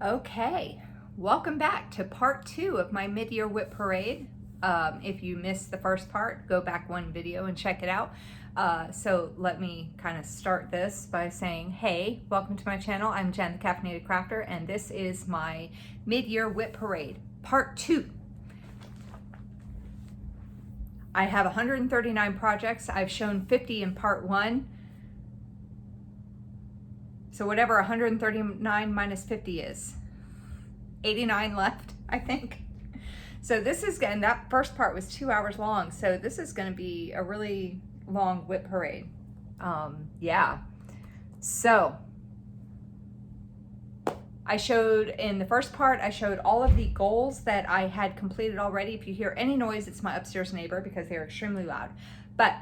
Okay, welcome back to part 2 of my mid-year whip parade. If you missed the first part, go back one video and check it out. So let me kind of start this by saying, hey, welcome to my channel. I'm Jen, the Caffeinated Crafter, and this is my mid-year whip parade, part 2. I have 139 projects. I've shown 50 in part 1. So whatever 139 minus 50 is, 89 left, I think. So this is, and that first part was 2 hours long. So this is going to be a really long whip parade. Yeah. So I showed in the first part, I showed all of the goals that I had completed already. If you hear any noise, it's my upstairs neighbor because they're extremely loud. But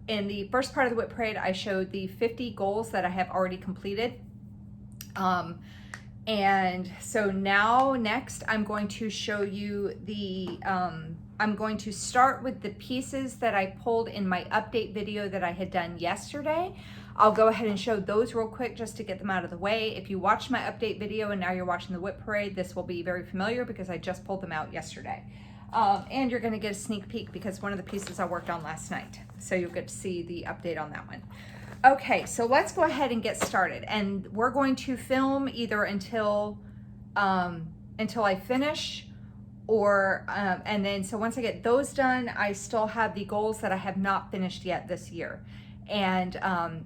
in the first part of the whip parade, I showed the 50 goals that I have already completed. And so now next I'm going to show you the, I'm going to start with the pieces that I pulled in my update video that I had done yesterday. I'll go ahead and show those real quick just to get them out of the way. If you watched my update video and now you're watching the whip parade, this will be very familiar because I just pulled them out yesterday. And you're going to get a sneak peek because one of the pieces I worked on last night. So you'll get to see the update on that one. Okay, so let's go ahead and get started. And we're going to film either until I finish or, and then, so once I get those done, I still have the goals that I have not finished yet this year. And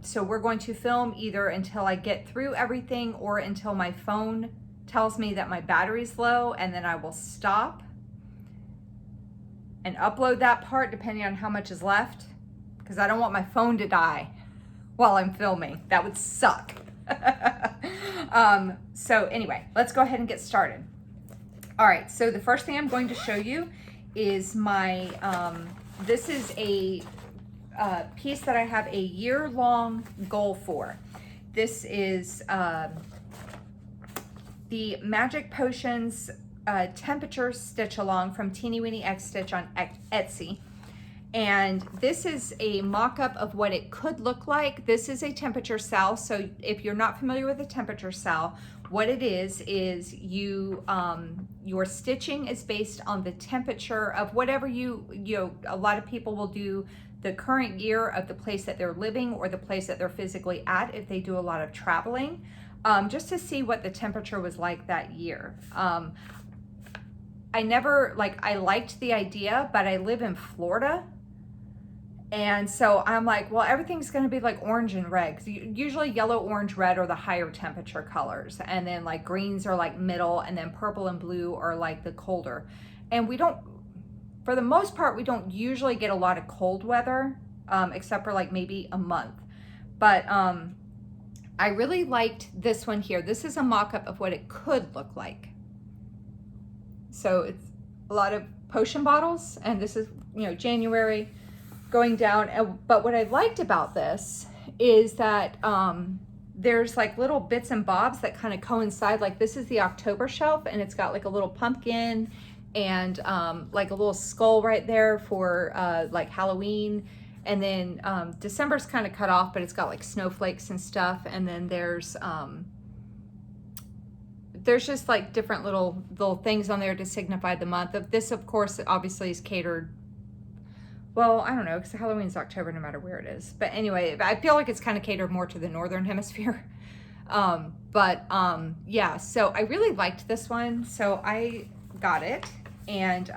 so we're going to film either until I get through everything or until my phone tells me that my battery's low, and then I will stop and upload that part depending on how much is left, because I don't want my phone to die while I'm filming. That would suck. So anyway, let's go ahead and get started. All right, so the first thing I'm going to show you is my, this is a piece that I have a year-long goal for. This is the Magic Potions temperature stitch along from Teeny Weeny X Stitch on Etsy. And this is a mock-up of what it could look like. This is a temperature cell. So if you're not familiar with a temperature cell, what it is you your stitching is based on the temperature of whatever a lot of people will do the current year of the place that they're living or the place that they're physically at if they do a lot of traveling, just to see what the temperature was like that year. I liked the idea, but I live in Florida. And so I'm like, well, everything's going to be like orange and red. Usually yellow, orange, red are the higher temperature colors. And then like greens are like middle, and then purple and blue are like the colder. And we don't, for the most part, we don't usually get a lot of cold weather, except for like maybe a month. But I really liked this one here. This is a mock-up of what it could look like. So it's a lot of potion bottles, and this is, January going down. But what I liked about this is that there's like little bits and bobs that kind of coincide. Like this is the October shelf, and it's got like a little pumpkin and like a little skull right there for like Halloween. And then December's kind of cut off, but it's got like snowflakes and stuff. And then there's just like different little things on there to signify the month. Of this, of course, obviously is catered. Well, I don't know, because Halloween's October no matter where it is. But anyway, I feel like it's kind of catered more to the northern hemisphere. Yeah, so I really liked this one. So I got it. And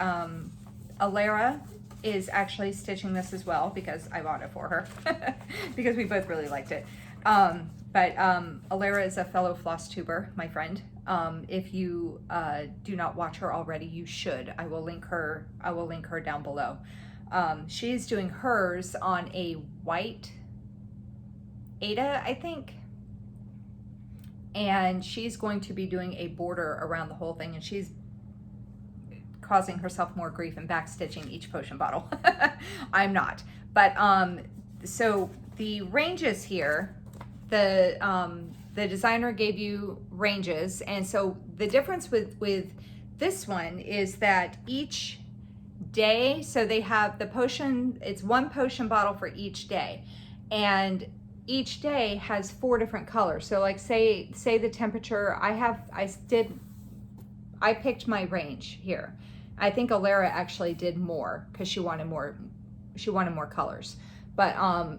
Alara is actually stitching this as well because I bought it for her. Because we both really liked it. Alara is a fellow Flosstuber, my friend. If you do not watch her already, you should. I will link her down below. She's doing hers on a white Ada, I think. And she's going to be doing a border around the whole thing, and she's causing herself more grief and backstitching each potion bottle. I'm not. But so the ranges here, the designer gave you ranges, and so the difference with this one is that each day, so they have the potion, it's one potion bottle for each day, and each day has 4 different colors. So like say the temperature, I picked my range here. I think Alara actually did more because she wanted more colors. But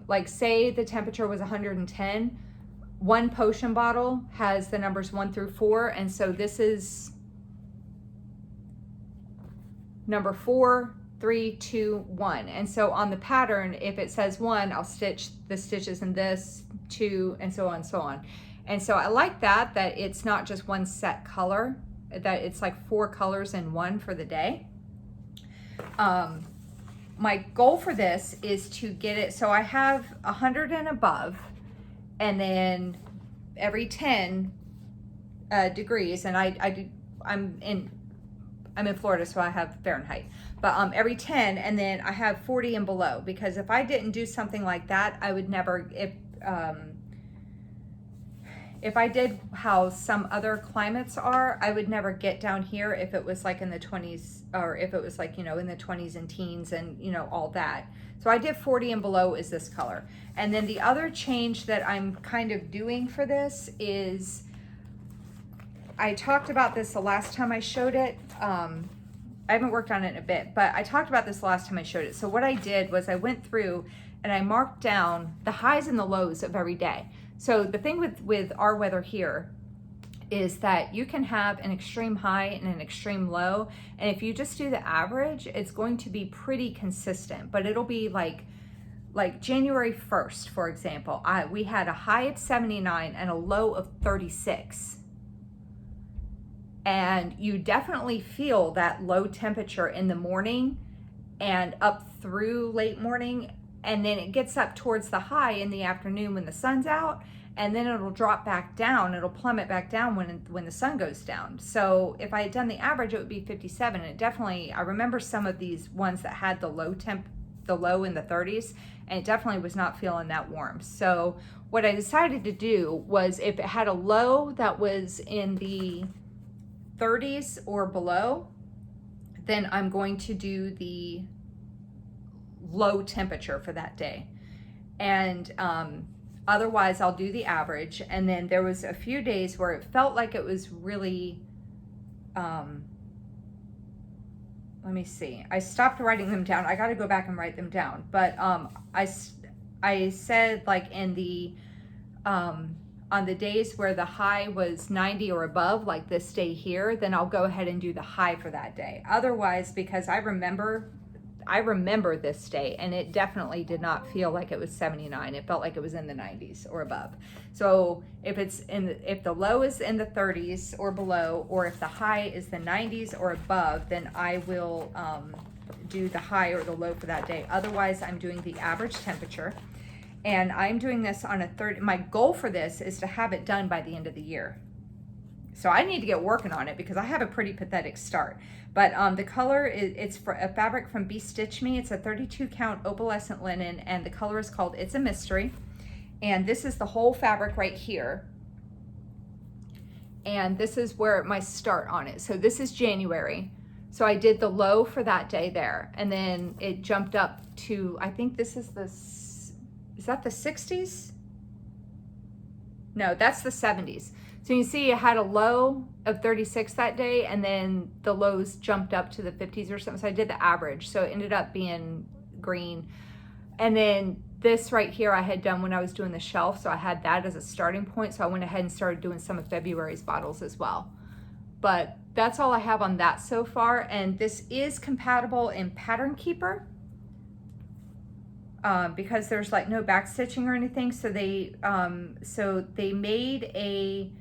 like say the temperature was 110, one potion bottle has the numbers 1 through 4, and so this is number 4, 3, 2, 1. And so on the pattern, if it says 1, I'll stitch the stitches in this, 2, and so on and so on. And so I like that it's not just one set color, that it's like 4 colors in one for the day. My goal for this is to get it, so I have 100 and above, and then every 10 degrees, and I'm in Florida, so I have Fahrenheit, but every 10, and then I have 40 and below, because if I didn't do something like that, I would never, if I did how some other climates are, I would never get down here if it was like in the 20s, or if it was like, you know, in the 20s and teens and, you know, all that. So I did 40 and below is this color. And then the other change that I'm kind of doing for this is, I talked about this the last time I showed it. I haven't worked on it in a bit, but I talked about this the last time I showed it. So what I did was I went through and I marked down the highs and the lows of every day. So the thing with our weather here is that you can have an extreme high and an extreme low. And if you just do the average, it's going to be pretty consistent, but it'll be like January 1st, for example, we had a high of 79 and a low of 36. And you definitely feel that low temperature in the morning and up through late morning. And then it gets up towards the high in the afternoon when the sun's out, and then it'll drop back down. It'll plummet back down when the sun goes down. So if I had done the average, it would be 57. And it definitely, I remember some of these ones that had the low in the 30s, and it definitely was not feeling that warm. So what I decided to do was, if it had a low that was in the 30s or below, then I'm going to do the low temperature for that day. And otherwise I'll do the average. And then there was a few days where it felt like it was really, let me see, I stopped writing them down. I got to go back and write them down. But I said, like, in the on the days where the high was 90 or above, like this day here, then I'll go ahead and do the high for that day. Otherwise, because I remember this day, and it definitely did not feel like it was 79. It felt like it was in the 90s or above. So if the low is in the 30s or below, or if the high is the 90s or above, then I will do the high or the low for that day. Otherwise, I'm doing the average temperature, and I'm doing this on a 30. My goal for this is to have it done by the end of the year. So I need to get working on it because I have a pretty pathetic start. But the color it's for a fabric from Be Stitch Me. It's a 32 count opalescent linen, and the color is called It's a Mystery. And this is the whole fabric right here. And this is where my start on it. So this is January. So I did the low for that day there, and then it jumped up to, I think this is is that the 60s? No, that's the 70s. So you see it had a low of 36 that day, and then the lows jumped up to the 50s or something. So I did the average. So it ended up being green. And then this right here I had done when I was doing the shelf. So I had that as a starting point. So I went ahead and started doing some of February's bottles as well. But that's all I have on that so far. And this is compatible in Pattern Keeper. Because there's like no back stitching or anything. So they made a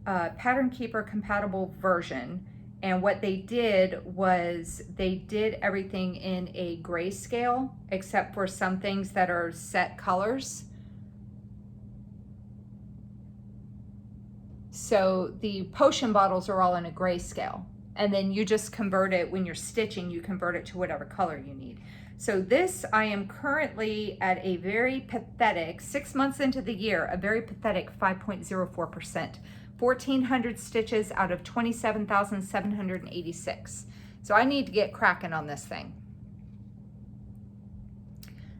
Pattern Keeper compatible version, and what they did was they did everything in a grayscale except for some things that are set colors. So the potion bottles are all in a grayscale, and then you just convert it when you're stitching, you convert it to whatever color you need. So this, I am currently at a very pathetic, 6 months into the year, a very pathetic 5.04%. 1,400 stitches out of 27,786. So I need to get cracking on this thing.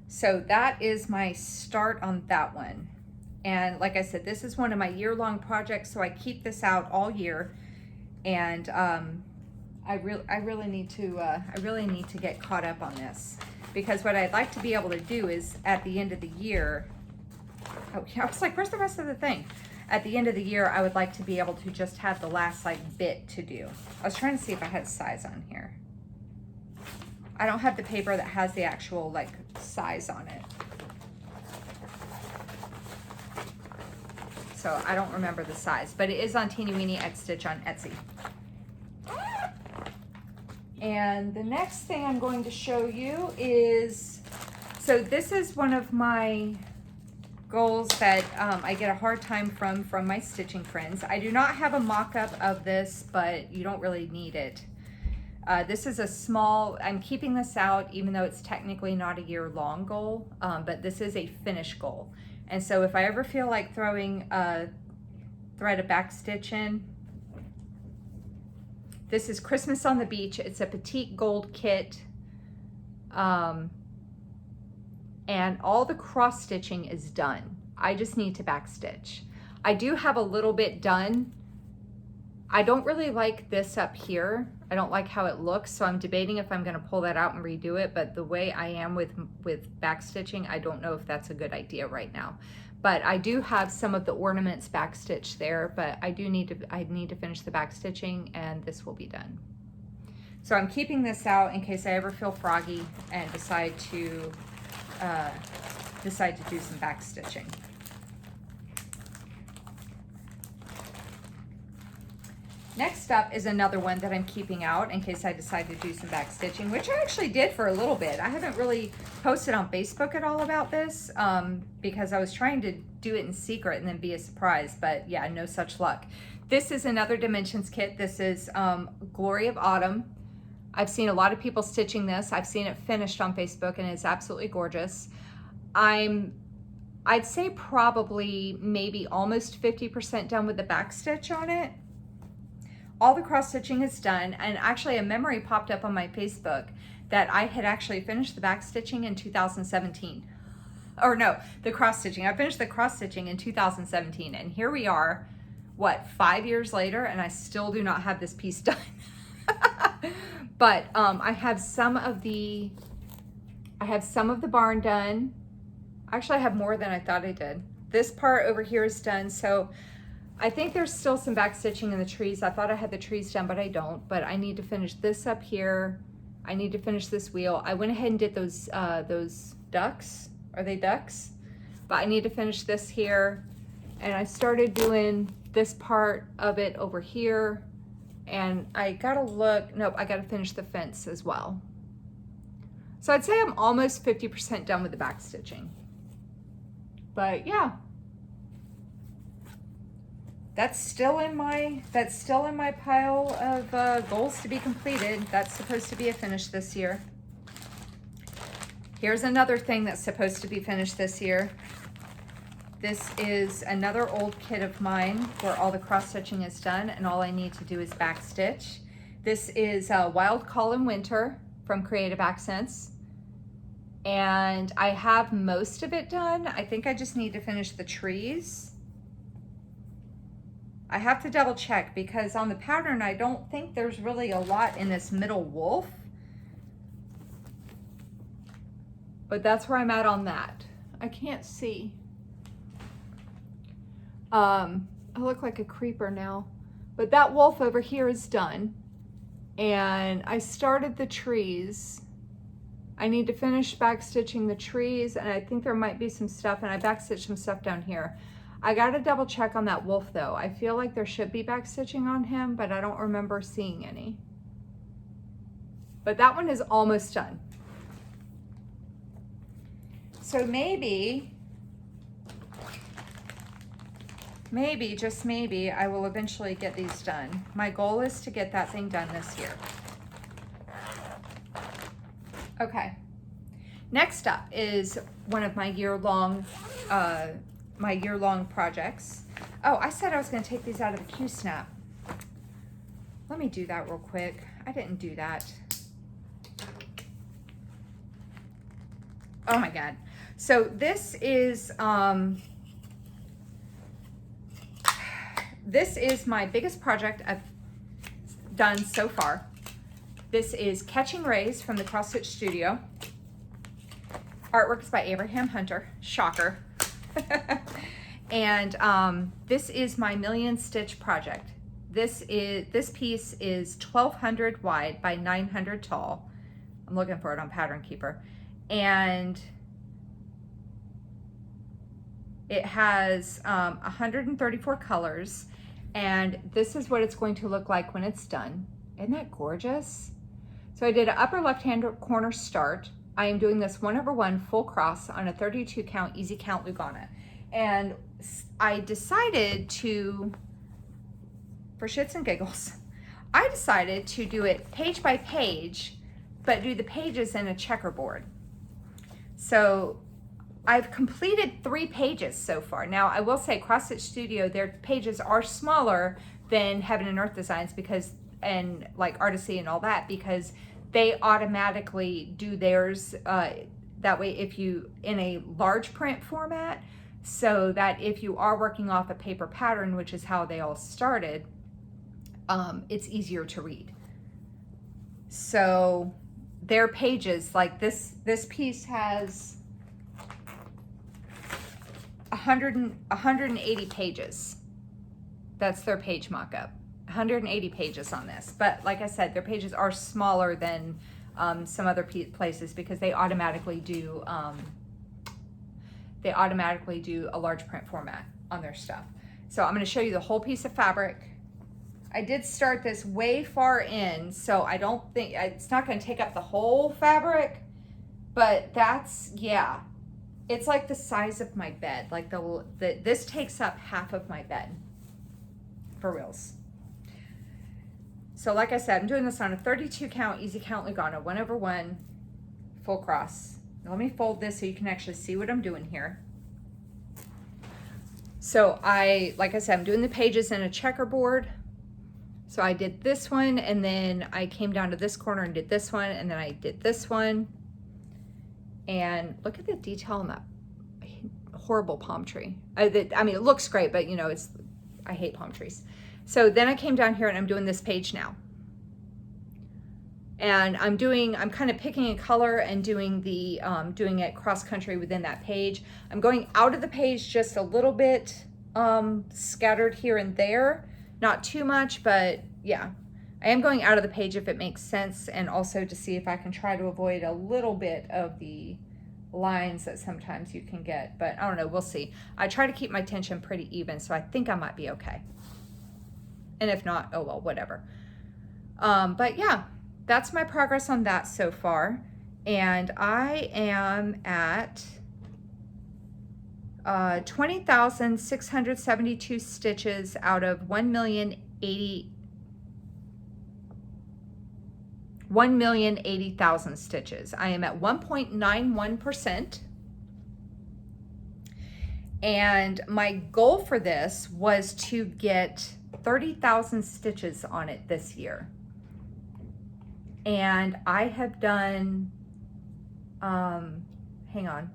So that is my start on that one. And like I said, this is one of my year-long projects, so I keep this out all year. And I really need to get caught up on this, because what I'd like to be able to do is at the end of the year, oh yeah, I was like, where's the rest of the thing? At the end of the year, I would like to be able to just have the last like bit to do. I was trying to see if I had size on here. I don't have the paper that has the actual like size on it. So I don't remember the size, but it is on Teeny Weeny X Stitch on Etsy. And the next thing I'm going to show you is, so this is one of my goals that I get a hard time from my stitching friends. I do not have a mock-up of this, but you don't really need it. This is a small, I'm keeping this out even though it's technically not a year-long goal, but this is a finish goal. And so if I ever feel like throwing a thread of back stitch in, this is Christmas on the Beach. It's a petite gold kit. And all the cross stitching is done. I just need to back stitch. I do have a little bit done. I don't really like this up here. I don't like how it looks, so I'm debating if I'm gonna pull that out and redo it, but the way I am with back stitching, I don't know if that's a good idea right now. But I do have some of the ornaments back stitched there, but I need to finish the back stitching, and this will be done. So I'm keeping this out in case I ever feel froggy and decide to do some back stitching. Next up is another one that I'm keeping out in case I decide to do some back stitching, which I actually did for a little bit. I haven't really posted on Facebook at all about this because I was trying to do it in secret and then be a surprise, but yeah, no such luck. This is another Dimensions kit. This is Glory of Autumn. I've seen a lot of people stitching this. I've seen it finished on Facebook and it's absolutely gorgeous. I'd say probably maybe almost 50% done with the back stitch on it. All the cross stitching is done, and actually a memory popped up on my Facebook that I had actually finished the back stitching in 2017. Or no, the cross stitching. I finished the cross stitching in 2017, and here we are, what, 5 years later, and I still do not have this piece done. But I have some of the barn done. Actually, I have more than I thought I did. This part over here is done, so I think there's still some back stitching in the trees. I thought I had the trees done, but I don't. But I need to finish this up here. I need to finish this wheel. I went ahead and did those ducks. Are they ducks? But I need to finish this here. And I started doing this part of it over here. And I gotta look, nope, I gotta finish the fence as well. So I'd say I'm almost 50% done with the back stitching. But yeah. That's still in my pile of goals to be completed. That's supposed to be a finish this year. Here's another thing that's supposed to be finished this year. This is another old kit of mine where all the cross stitching is done and all I need to do is back stitch. This is Wild Call in Winter from Creative Accents. And I have most of it done. I think I just need to finish the trees. I have to double check because on the pattern, I don't think there's really a lot in this middle wolf. But that's where I'm at on that. I can't see. I look like a creeper now. But that wolf over here is done. And I started the trees. I need to finish back stitching the trees, and I think there might be some stuff, and I back stitched some stuff down here. I gotta double check on that wolf though. I feel like there should be back stitching on him, but I don't remember seeing any. But that one is almost done. So maybe, just maybe, I will eventually get these done. My goal is to get that thing done this year. Okay. Next up is one of my year-long projects. Oh, I said I was going to take these out of the Q-Snap. Let me do that real quick. I didn't do that. Oh my God. So this is this is my biggest project I've done so far. This is Catching Rays from the CrossFit Studio. Artwork is by Abraham Hunter. Shocker. And this is my million stitch project. This piece is 1,200 wide by 900 tall. I'm looking for it on Pattern Keeper. And it has 134 colors. And this is what it's going to look like when it's done. Isn't that gorgeous? So I did an upper left-hand corner start. I am doing this 1/1 full cross on a 32 count easy count Lugana. And I decided to, for shits and giggles, I decided to do it page by page, but do the pages in a checkerboard. So I've completed 3 pages so far. Now I will say CrossFit Studio, their pages are smaller than Heaven and Earth Designs because, and like Artisy and all that, because they automatically do theirs that way if you, in a large print format, so that if you are working off a paper pattern, which is how they all started, it's easier to read. So their pages, like this piece has 180 pages. That's their page mock-up. 180 pages on this, but like I said, their pages are smaller than some other places because they automatically do a large print format on their stuff. So I'm going to show you the whole piece of fabric. I did start this way far in, so I don't think it's not going to take up the whole fabric, but that's, yeah, it's like the size of my bed. Like this takes up half of my bed, for reals. So like I said, I'm doing this on a 32 count easy count Lugana, 1/1 full cross. Now let me fold this so you can actually see what I'm doing here. So like I said, I'm doing the pages in a checkerboard. So I did this one, and then I came down to this corner and did this one, and then I did this one. And look at the detail on that horrible palm tree. I mean, it looks great, but you know, I hate palm trees. So then I came down here and I'm doing this page now. And I'm kind of picking a color and doing it cross country within that page. I'm going out of the page just a little bit, scattered here and there. Not too much, but yeah. I am going out of the page if it makes sense, and also to see if I can try to avoid a little bit of the lines that sometimes you can get, but I don't know, we'll see. I try to keep my tension pretty even, so I think I might be okay. And if not, oh well, whatever. But yeah, that's my progress on that so far. And I am at 20,672 stitches out of 1,080,000 stitches. I am at 1.91%. And my goal for this was to get 30,000 stitches on it this year. And I have done, hang on.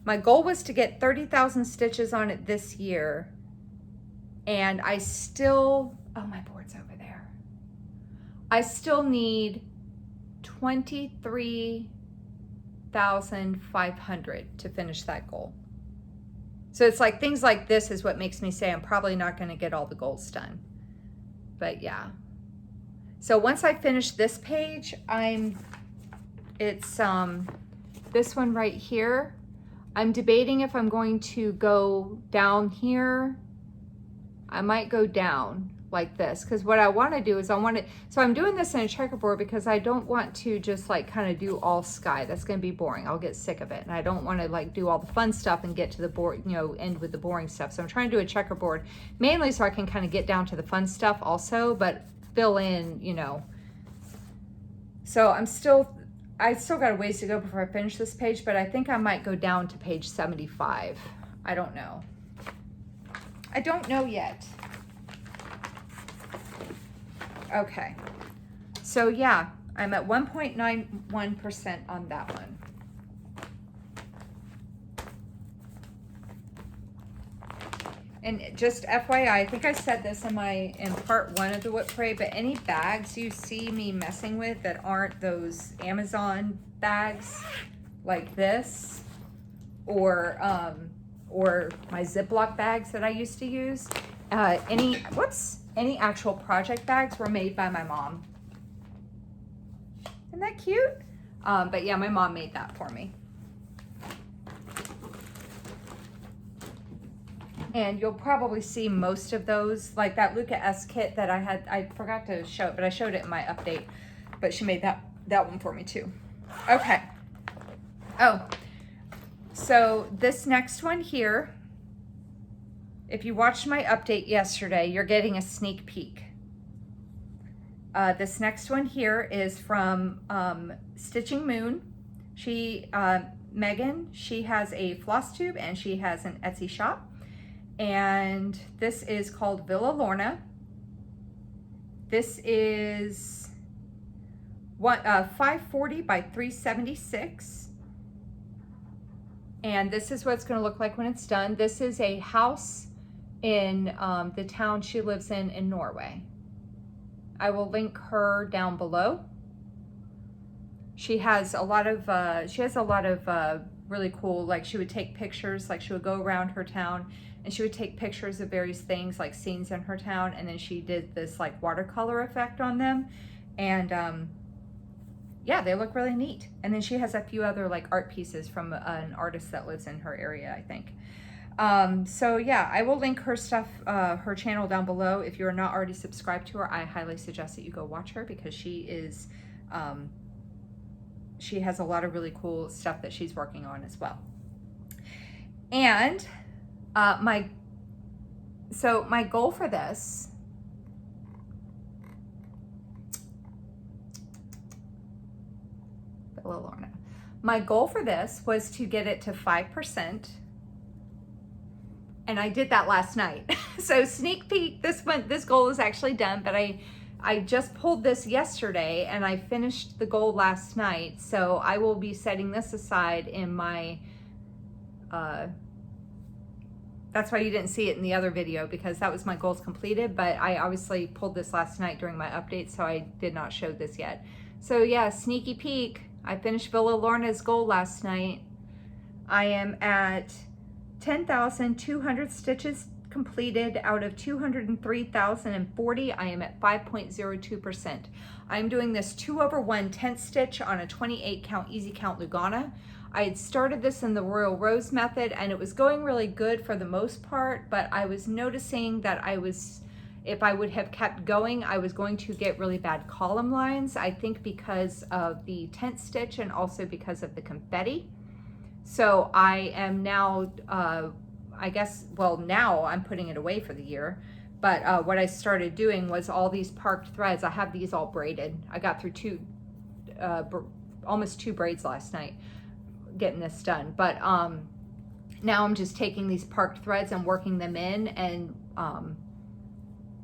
My goal was to get 30,000 stitches on it this year. And I still, oh, my board's over there. I still need 23,500 to finish that goal. So it's like things like this is what makes me say I'm probably not going to get all the goals done. But yeah. So once I finish this page, it's this one right here. I'm debating if I'm going to go down here. I might go down like this, because what I want to do is so I'm doing this in a checkerboard because I don't want to just like kind of do all sky. That's going to be boring. I'll get sick of it. And I don't want to like do all the fun stuff and get to the board, you know, end with the boring stuff. So I'm trying to do a checkerboard mainly so I can kind of get down to the fun stuff also, but fill in, you know. So I still got a ways to go before I finish this page, but I think I might go down to page 75. I don't know. I don't know yet. Okay, so yeah, I'm at 1.91% on that one. And just FYI, I think I said this in part 1 of the Whip Parade, but any bags you see me messing with that aren't those Amazon bags like this, or my Ziploc bags that I used to use, any actual project bags were made by my mom. Isn't that cute? But yeah, my mom made that for me. And you'll probably see most of those, like that Luca S kit that I had. I forgot to show it, but I showed it in my update. But she made that one for me too. Okay. Oh, so this next one here, if you watched my update yesterday, you're getting a sneak peek. This next one here is from Stitching Moon. Megan, she has a Flosstube and she has an Etsy shop. And this is called Villa Lorna. This is 540 by 376. And this is what it's going to look like when it's done. This is a house in the town she lives in Norway. I will link her down below. She has a lot of really cool, like she would take pictures, like she would go around her town and she would take pictures of various things, like scenes in her town, and then she did this like watercolor effect on them. And yeah, they look really neat. And then she has a few other like art pieces from an artist that lives in her area, I think. So yeah, I will link her stuff, her channel down below. If you're not already subscribed to her, I highly suggest that you go watch her, because she is, she has a lot of really cool stuff that she's working on as well. And my goal for this, Lorna, my goal for this was to get it to 5%. And I did that last night. So sneak peek, this goal is actually done, but I just pulled this yesterday and I finished the goal last night. So I will be setting this aside in my, that's why you didn't see it in the other video, because that was my goals completed, but I obviously pulled this last night during my update, so I did not show this yet. So yeah, sneaky peek, I finished Villa Lorna's goal last night. I am at 10,200 stitches completed out of 203,040. I am at 5.02%. I'm doing this 2/1 10th stitch on a 28 count easy count Lugana. I had started this in the Royal Rose method and it was going really good for the most part, but I was noticing that if I would have kept going, I was going to get really bad column lines. I think because of the 10th stitch and also because of the confetti. So I am now, I guess, well, now I'm putting it away for the year. But what I started doing was all these parked threads. I have these all braided. I got through almost two braids last night getting this done. But now I'm just taking these parked threads and working them in. And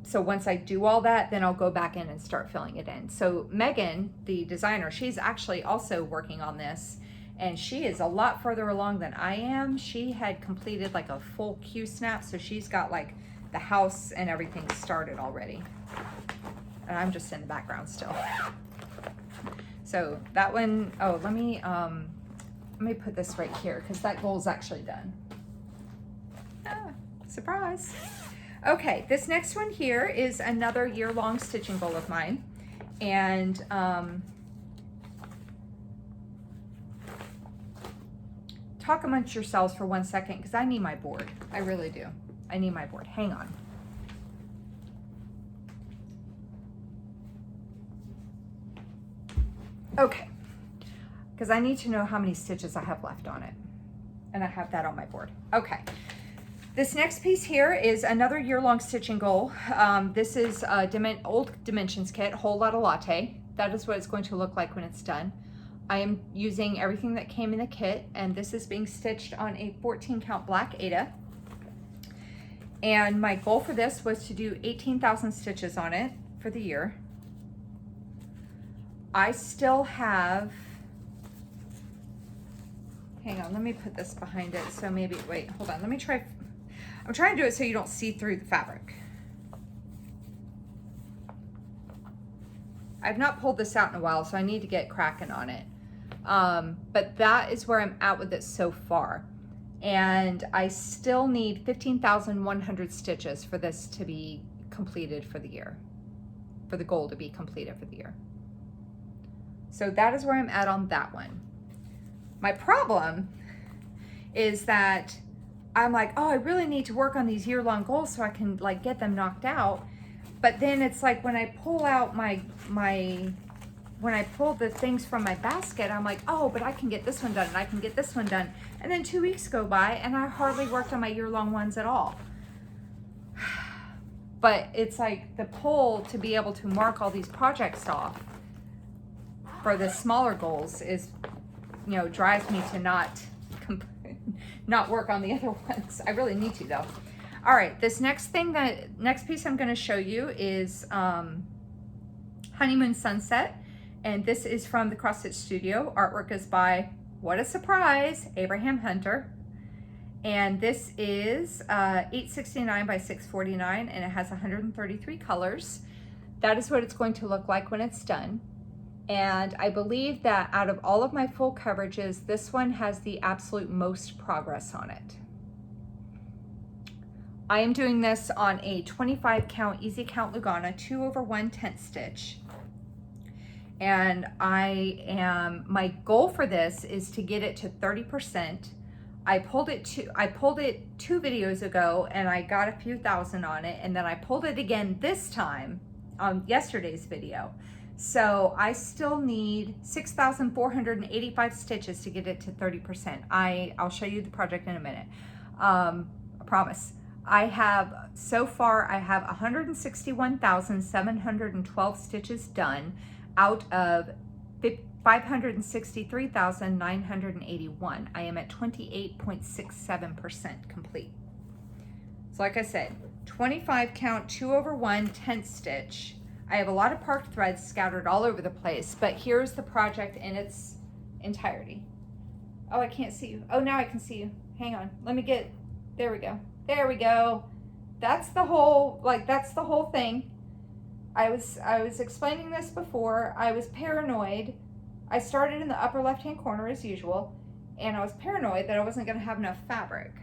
so once I do all that, then I'll go back in and start filling it in. So Megan, the designer, she's actually also working on this. And she is a lot further along than I am. She had completed like a full Q snap, so she's got like the house and everything started already. And I'm just in the background still. So that one, oh, let me put this right here because that goal is actually done. Ah, surprise. Okay, this next one here is another year-long stitching goal of mine. And talk amongst yourselves for 1 second because I need my board. I really do. I need my board. Hang on. Okay. Because I need to know how many stitches I have left on it. And I have that on my board. Okay. This next piece here is another year-long stitching goal. This is Old Dimensions kit, Whole Lotta Latte. That is what it's going to look like when it's done. I am using everything that came in the kit, and this is being stitched on a 14 count black Aida. And my goal for this was to do 18,000 stitches on it for the year. I still have, hang on, let me put this behind it. So maybe, wait, hold on, let me try. I'm trying to do it so you don't see through the fabric. I've not pulled this out in a while, so I need to get cracking on it. But that is where I'm at with it so far. And I still need 15,100 stitches for this to be completed for the year, for the goal to be completed for the year. So that is where I'm at on that one. My problem is that I'm like, oh, I really need to work on these year-long goals so I can like get them knocked out. But then it's like when I pull out when I pull the things from my basket, I'm like, oh, but I can get this one done and I can get this one done. And then 2 weeks go by and I hardly worked on my year-long ones at all. But it's like the pull to be able to mark all these projects off for the smaller goals is, you know, drives me to not work on the other ones. I really need to though. All right, this next piece I'm going to show you is Honeymoon Sunset, and this is from the CrossFit Studio. Artwork is by, what a surprise, Abraham Hunter, and this is 869 by 649, and it has 133 colors. That is what it's going to look like when it's done. And I believe that out of all of my full coverages, this one has the absolute most progress on it. I am doing this on a 25 count easy count Lugana 2/1 tent stitch. And my goal for this is to get it to 30%. I pulled it 2 videos ago and I got a few thousand on it, and then I pulled it again this time on yesterday's video. So I still need 6,485 stitches to get it to 30%. I'll show you the project in a minute. I promise. So far I have 161,712 stitches done out of 563,981. I am at 28.67% complete. So like I said, 25 count 2/1 tent stitch. I have a lot of parked threads scattered all over the place, but here's the project in its entirety. Oh, I can't see you. Oh, now I can see you. Hang on. There we go. There we go. That's the whole thing. I was explaining this before. I was paranoid. I started in the upper left-hand corner as usual, and I was paranoid that I wasn't going to have enough fabric.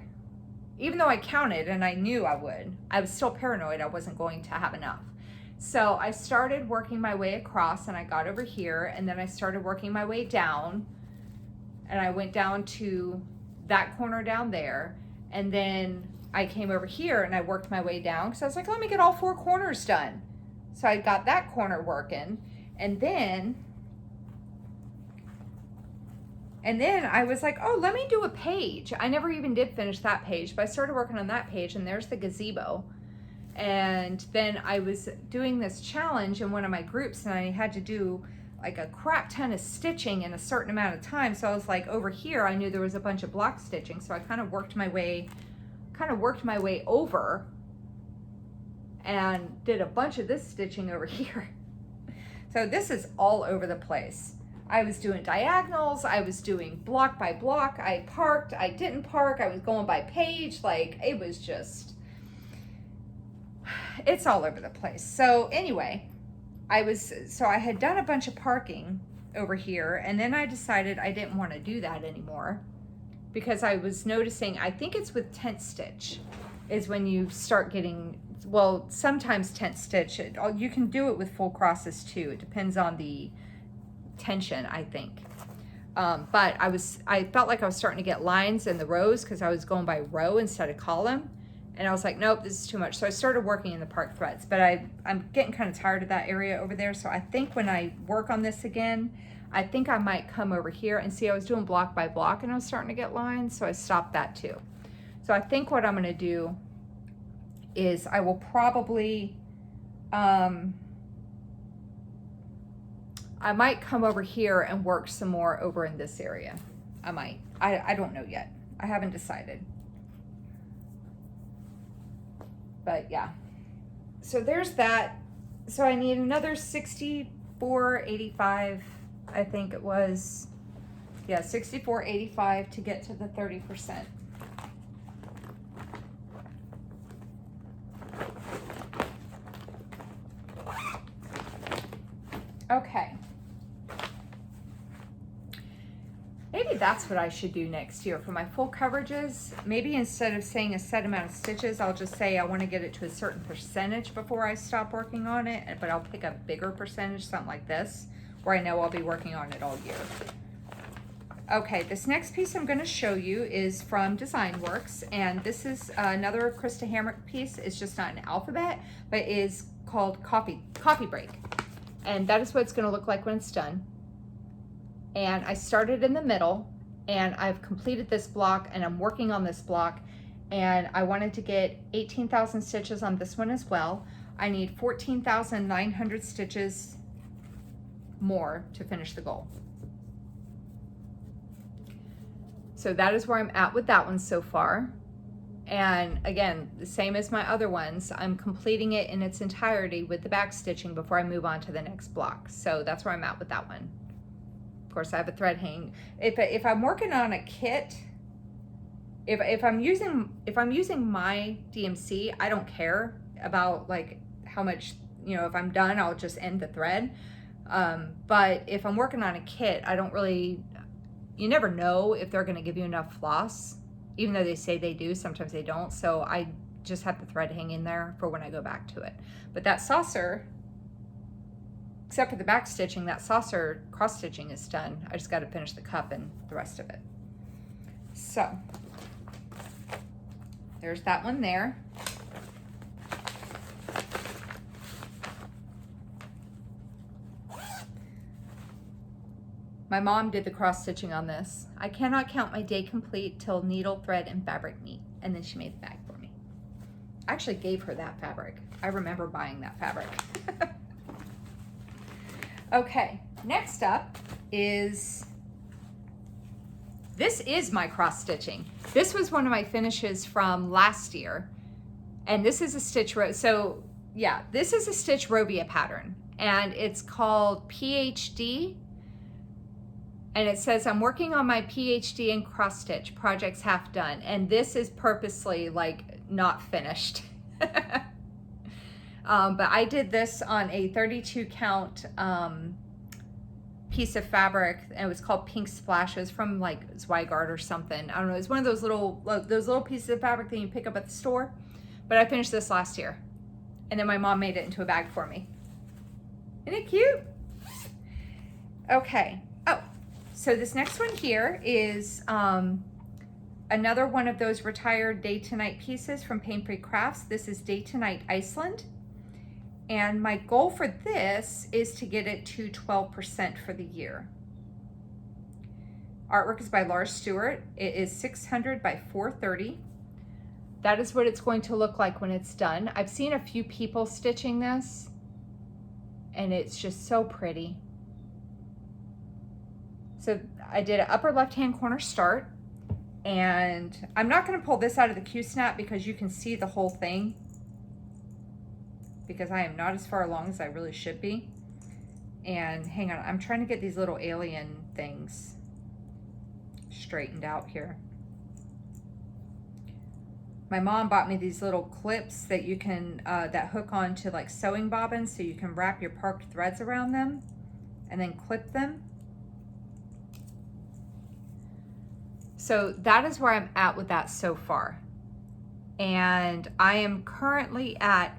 Even though I counted and I knew I would, I was still paranoid I wasn't going to have enough. So I started working my way across, and I got over here, and then I started working my way down, and I went down to that corner down there, and then I came over here and I worked my way down because I was like, let me get all 4 corners done. So I got that corner working, and then I was like, oh, let me do a page. I never even did finish that page, but I started working on that page, and there's the gazebo. And then I was doing this challenge in one of my groups, and I had to do like a crap ton of stitching in a certain amount of time. So I was like, over here, I knew there was a bunch of block stitching. So I kind of worked my way over and did a bunch of this stitching over here. So this is all over the place. I was doing diagonals, I was doing block by block, I parked, I didn't park, I was going by page, like it was just, it's all over the place. So anyway, I had done a bunch of parking over here, and then I decided I didn't want to do that anymore because I was noticing, I think it's with tent stitch is when you start getting, well, sometimes tent stitch, you can do it with full crosses too. It depends on the tension, I think. But I felt like I was starting to get lines in the rows because I was going by row instead of column. And I was like, nope, this is too much. So I started working in the park threads, but I'm getting kind of tired of that area over there. So I think when I work on this again, I think I might come over here and see. I was doing block by block and I was starting to get lines. So I stopped that too. So I think what I'm going to do is I will probably, I might come over here and work some more over in this area. I might. I don't know yet. I haven't decided. But yeah. So there's that. So I need another 64.85, I think it was. Yeah, 64.85 to get to the 30%. that's what I should do next year. For my full coverages, maybe instead of saying a set amount of stitches, I'll just say I want to get it to a certain percentage before I stop working on it, but I'll pick a bigger percentage, something like this, where I know I'll be working on it all year. Okay, this next piece I'm going to show you is from DesignWorks, and this is another Krista Hamrick piece. It's just not an alphabet, but is called Coffee Break. And that is what it's going to look like when it's done. And I started in the middle, and I've completed this block, and I'm working on this block, and I wanted to get 18,000 stitches on this one as well. I need 14,900 stitches more to finish the goal. So that is where I'm at with that one so far. And again, the same as my other ones, I'm completing it in its entirety with the back stitching before I move on to the next block. So that's where I'm at with that one. Of course, I have a thread hanging. If I'm working on a kit, if I'm using my DMC, I don't care about like how much, you know, if I'm done, I'll just end the thread. But if I'm working on a kit, I don't really, you never know if they're going to give you enough floss, even though they say they do, sometimes they don't. So I just have the thread hang in there for when I go back to it. But that saucer, except for the back stitching, that saucer cross stitching is done. I just got to finish the cup and the rest of it. So there's that one there. My mom did the cross stitching on this. I cannot count my day complete till needle, thread, and fabric meet. And then she made the bag for me. I actually gave her that fabric. I remember buying that fabric. Okay, next up is, this is my cross stitching. This was one of my finishes from last year. And this is a stitch row. So yeah, this is a stitch Rovia pattern, and it's called PhD. And it says, I'm working on my PhD in cross stitch, projects half done. And this is purposely like not finished. But I did this on a 32 count piece of fabric, and it was called Pink Splashes from like Zweigart or something. I don't know, it's one of those little pieces of fabric that you pick up at the store. But I finished this last year. And then my mom made it into a bag for me. Isn't it cute? Okay. Oh. So this next one here is another one of those retired day to night pieces from Pain Free Crafts. This is Day to Night Iceland. And my goal for this is to get it to 12% for the year. Artwork is by Lars Stewart. It is 600 by 430. That is what it's going to look like when it's done. I've seen a few people stitching this, and it's just so pretty. So I did an upper left-hand corner start, and I'm not going to pull this out of the Q-snap because you can see the whole thing, because I am not as far along as I really should be. And hang on, I'm trying to get these little alien things straightened out here. My mom bought me these little clips that you can, that hook onto like sewing bobbins, so you can wrap your parked threads around them and then clip them. So that is where I'm at with that so far. And I am currently at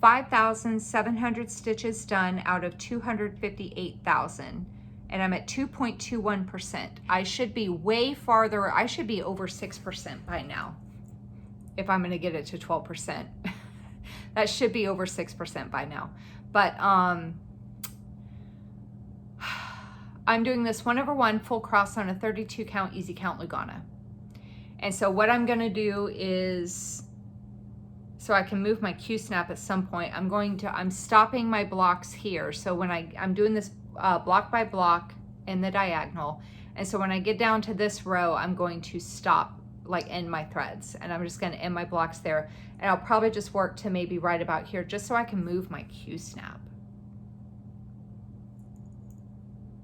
5,700 stitches done out of 258,000. And I'm at 2.21%. I should be way farther. I should be over 6% by now if I'm going to get it to 12%. That should be over 6% by now. But I'm doing this 1/1 full cross on a 32 count easy count Lugana. And so what I'm going to do is, so I can move my Q-snap at some point, I'm stopping my blocks here. So when I'm doing this block by block in the diagonal. And so when I get down to this row, I'm going to stop, like end my threads. And I'm just going to end my blocks there. And I'll probably just work to maybe right about here just so I can move my Q-snap.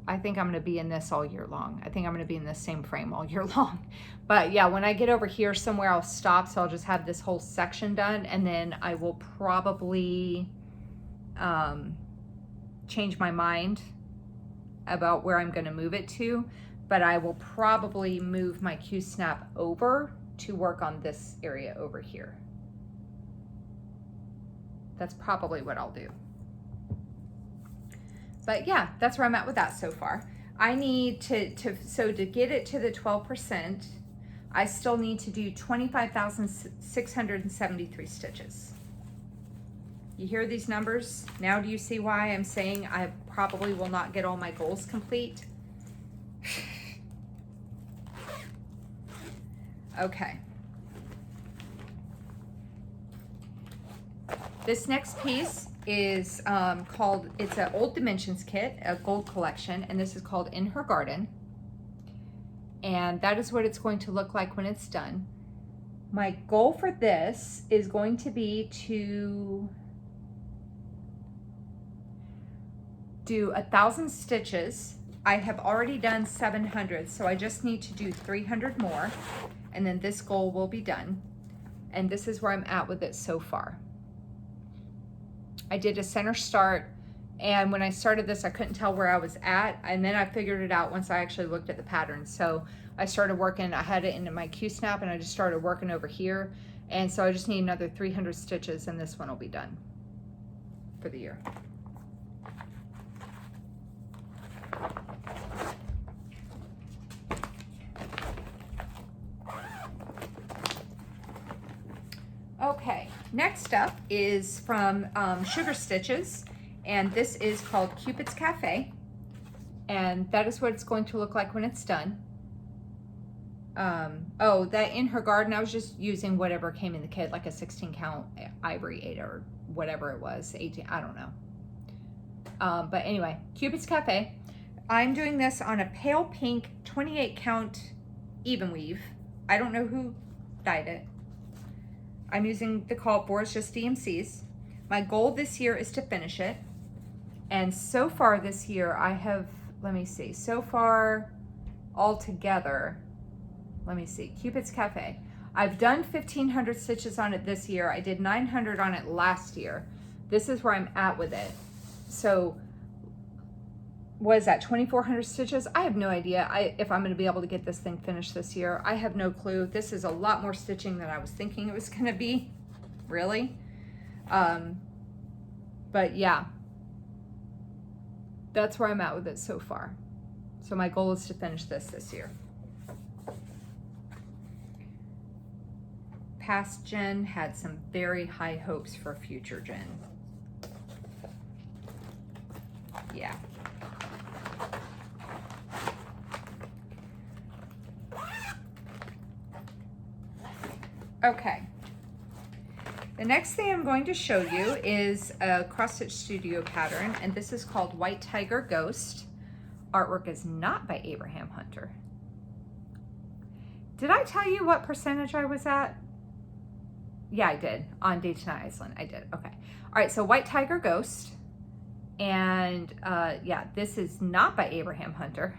I think I'm going to be in this all year long. I think I'm going to be in this same frame all year long. But yeah, when I get over here somewhere, I'll stop. So I'll just have this whole section done. And then I will probably change my mind about where I'm going to move it to. but I will probably move my Q-snap over to work on this area over here. That's probably what I'll do. But yeah, that's where I'm at with that so far. I need so to get it to the 12%, I still need to do 25,673 stitches. You hear these numbers? Now do you see why I'm saying I probably will not get all my goals complete? Okay. This next piece is called, it's an Old Dimensions kit, a gold collection, and this is called In Her Garden. And that is what it's going to look like when it's done. My goal for this is going to be to do 1,000 stitches. I have already done 700, so I just need to do 300 more, and then this goal will be done. And this is where I'm at with it so far. I did a center start, and when I started this, I couldn't tell where I was at, and then I figured it out once I actually looked at the pattern. So I started working, I had it into my Q-snap, and I just started working over here, and so I just need another 300 stitches, and this one will be done for the year. Okay, next up is from Sugar Stitches, and this is called Cupid's Cafe, and that is what it's going to look like when it's done. Oh, that In Her Garden, I was just using whatever came in the kit, like a 16 count ivory 8 or whatever it was, 18, I don't know. But anyway, Cupid's Cafe. I'm doing this on a pale pink 28 count even weave. I don't know who dyed it. I'm using the call boards, just DMCs. My goal this year is to finish it. And so far this year, I have, let me see, so far all together, let me see, Cupid's Cafe. I've done 1,500 stitches on it this year. I did 900 on it last year. This is where I'm at with it. So what is that, 2,400 stitches? I have no idea if I'm going to be able to get this thing finished this year. I have no clue. This is a lot more stitching than I was thinking it was going to be, really. But yeah, that's where I'm at with it so far. So my goal is to finish this year. Past Jen had some very high hopes for future Jen. Yeah. Okay, the next thing I'm going to show you is a CrossFit Studio pattern, and this is called White Tiger Ghost. Artwork is not by Abraham Hunter. Did I tell you what percentage I was at? Yeah, I did, on Daytona, Iceland, I did, okay. All right, so White Tiger Ghost, and yeah, this is not by Abraham Hunter.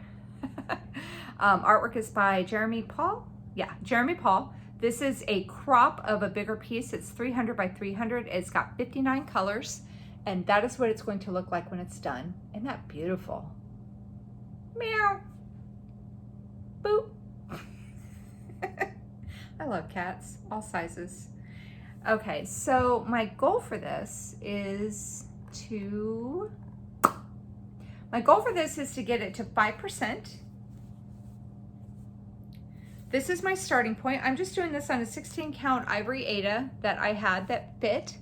Artwork is by Jeremy Paul. Yeah, Jeremy Paul. This is a crop of a bigger piece. It's 300 by 300. It's got 59 colors, and that is what it's going to look like when it's done. Isn't that beautiful? Meow. Boop. I love cats, all sizes. Okay, so my goal for this is to get it to 5%. This is my starting point. I'm just doing this on a 16 count ivory Aida that I had that fit.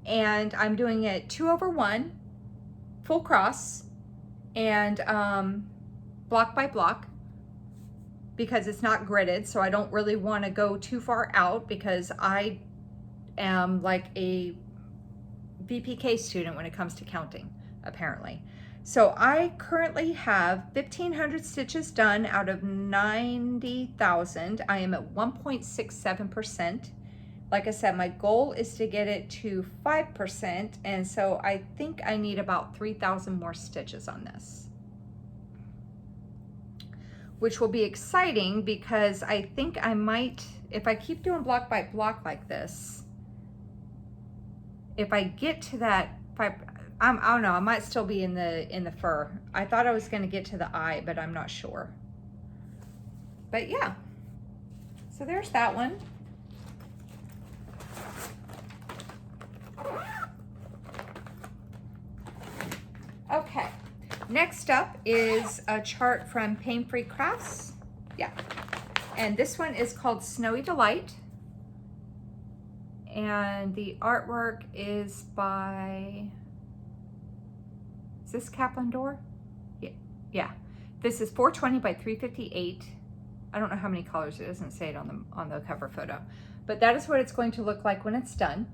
And I'm doing it 2/1, full cross, and block by block, because it's not gridded. So I don't really want to go too far out, because I am like a VPK student when it comes to counting, apparently. So I currently have 1,500 stitches done out of 90,000. I am at 1.67%. Like I said, my goal is to get it to 5%, and so I think I need about 3,000 more stitches on this, which will be exciting, because I think I might, if I keep doing block by block like this, if I get to that 5, I don't know, I might still be in the fur. I thought I was going to get to the eye, but I'm not sure. But yeah, so there's that one. Okay, next up is a chart from Pain Free Crafts. Yeah, and this one is called Snowy Delight. And the artwork is by, is this Kaplan Door? Yeah. This is 420 by 358. I don't know how many colors, it doesn't say it on the cover photo. But that is what it's going to look like when it's done.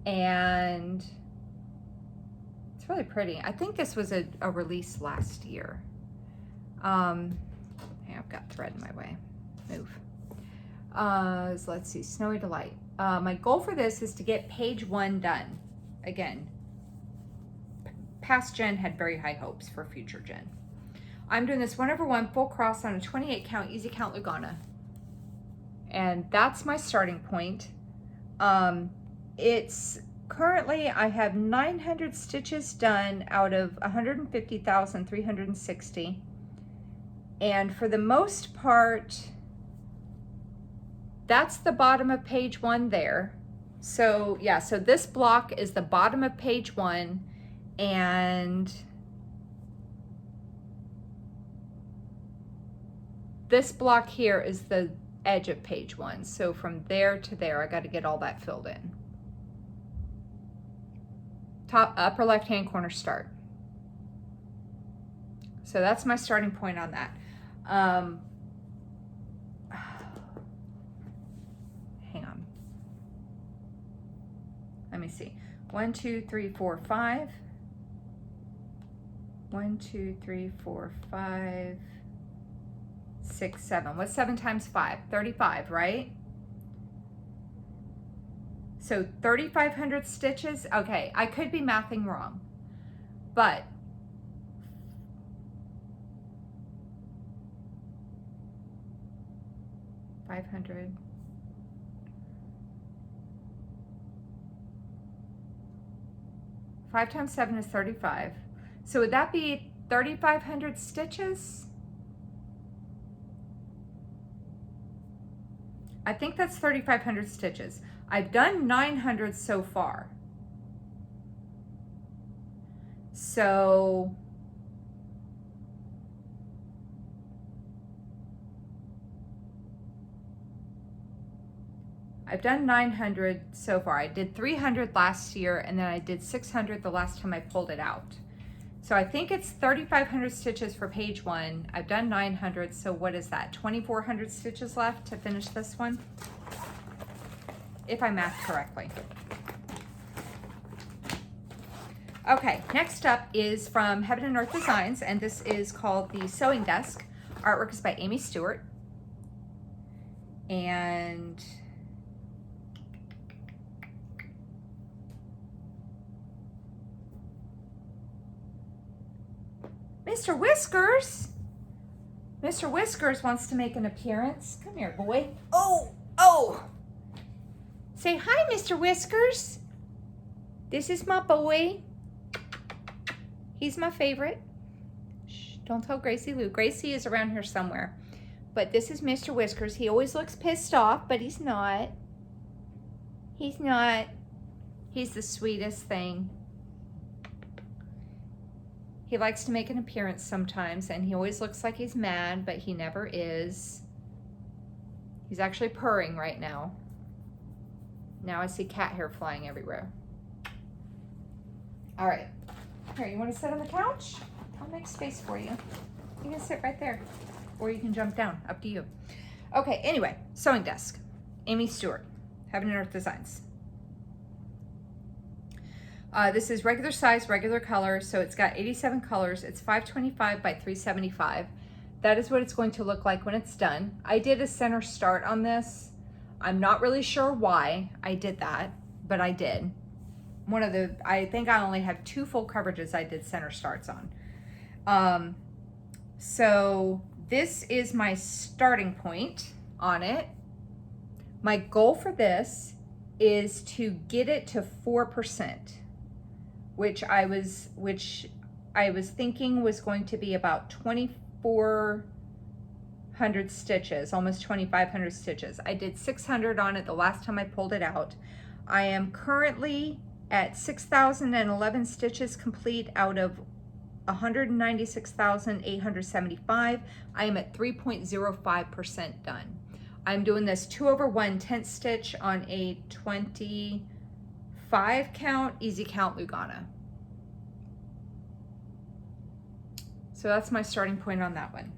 And it's really pretty. I think this was a release last year. Hey, I've got thread in my way. Move. So let's see, Snowy Delight. My goal for this is to get page 1 done. Again, past Jen had very high hopes for future Jen. I'm doing this 1/1 full cross on a 28 count, easy count Lugana. And that's my starting point. It's currently, I have 900 stitches done out of 150,360. And for the most part, that's the bottom of page 1 there. So yeah, so this block is the bottom of page 1, and this block here is the edge of page 1. So from there to there, I got to get all that filled in. Top, upper left-hand corner start. So that's my starting point on that. Hang on. Let me see. 1, 2, 3, 4, 5. 1, 2, 3, 4, 5, 6, 7. What's 7 times 5? 35, right? So 3,500 stitches. Okay, I could be mathing wrong, but $500. 5 times 7 is 35. So would that be 3,500 stitches? I think that's 3,500 stitches. I've done 900 so far. So I've done 900 so far. I did 300 last year, and then I did 600 the last time I pulled it out. So I think it's 3,500 stitches for page 1. I've done 900, so what is that? 2,400 stitches left to finish this one, if I math correctly. Okay, next up is from Heaven and Earth Designs, and this is called the Sewing Desk. Artwork is by Amy Stewart. And Mr. Whiskers! Mr. Whiskers wants to make an appearance. Come here, boy. Oh, oh! Say hi, Mr. Whiskers. This is my boy. He's my favorite. Shh, don't tell Gracie Lou. Gracie is around here somewhere. But this is Mr. Whiskers. He always looks pissed off, but he's not. He's not. He's the sweetest thing. He likes to make an appearance sometimes, and he always looks like he's mad, but he never is. He's actually purring right now. Now I see cat hair flying everywhere. All right. Here, you want to sit on the couch? I'll make space for you. You can sit right there, or you can jump down. Up to you. Okay, anyway, Sewing Desk. Amy Stewart, Heaven and Earth Designs. This is regular size, regular color, so it's got 87 colors. It's 525 by 375. That is what it's going to look like when it's done. I did a center start on this. I'm not really sure why I did that, but I did. I think I only have 2 full coverages I did center starts on. So this is my starting point on it. My goal for this is to get it to 4%. Which I was thinking was going to be about 24 2,500 stitches, almost 2,500 stitches. I did 600 on it the last time I pulled it out. I am currently at 6,011 stitches complete out of 196,875. I am at 3.05% done. I'm doing this 2/1 tent stitch on a 25 count, easy count Lugana. So that's my starting point on that one.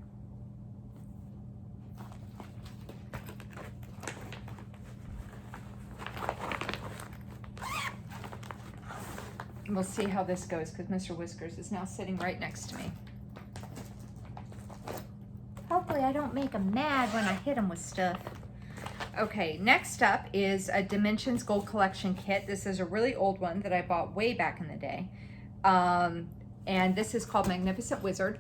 We'll see how this goes because Mr. Whiskers is now sitting right next to me. Hopefully I don't make him mad when I hit him with stuff. Okay, next up is a Dimensions Gold Collection kit. This is a really old one that I bought way back in the day. And this is called Magnificent Wizard.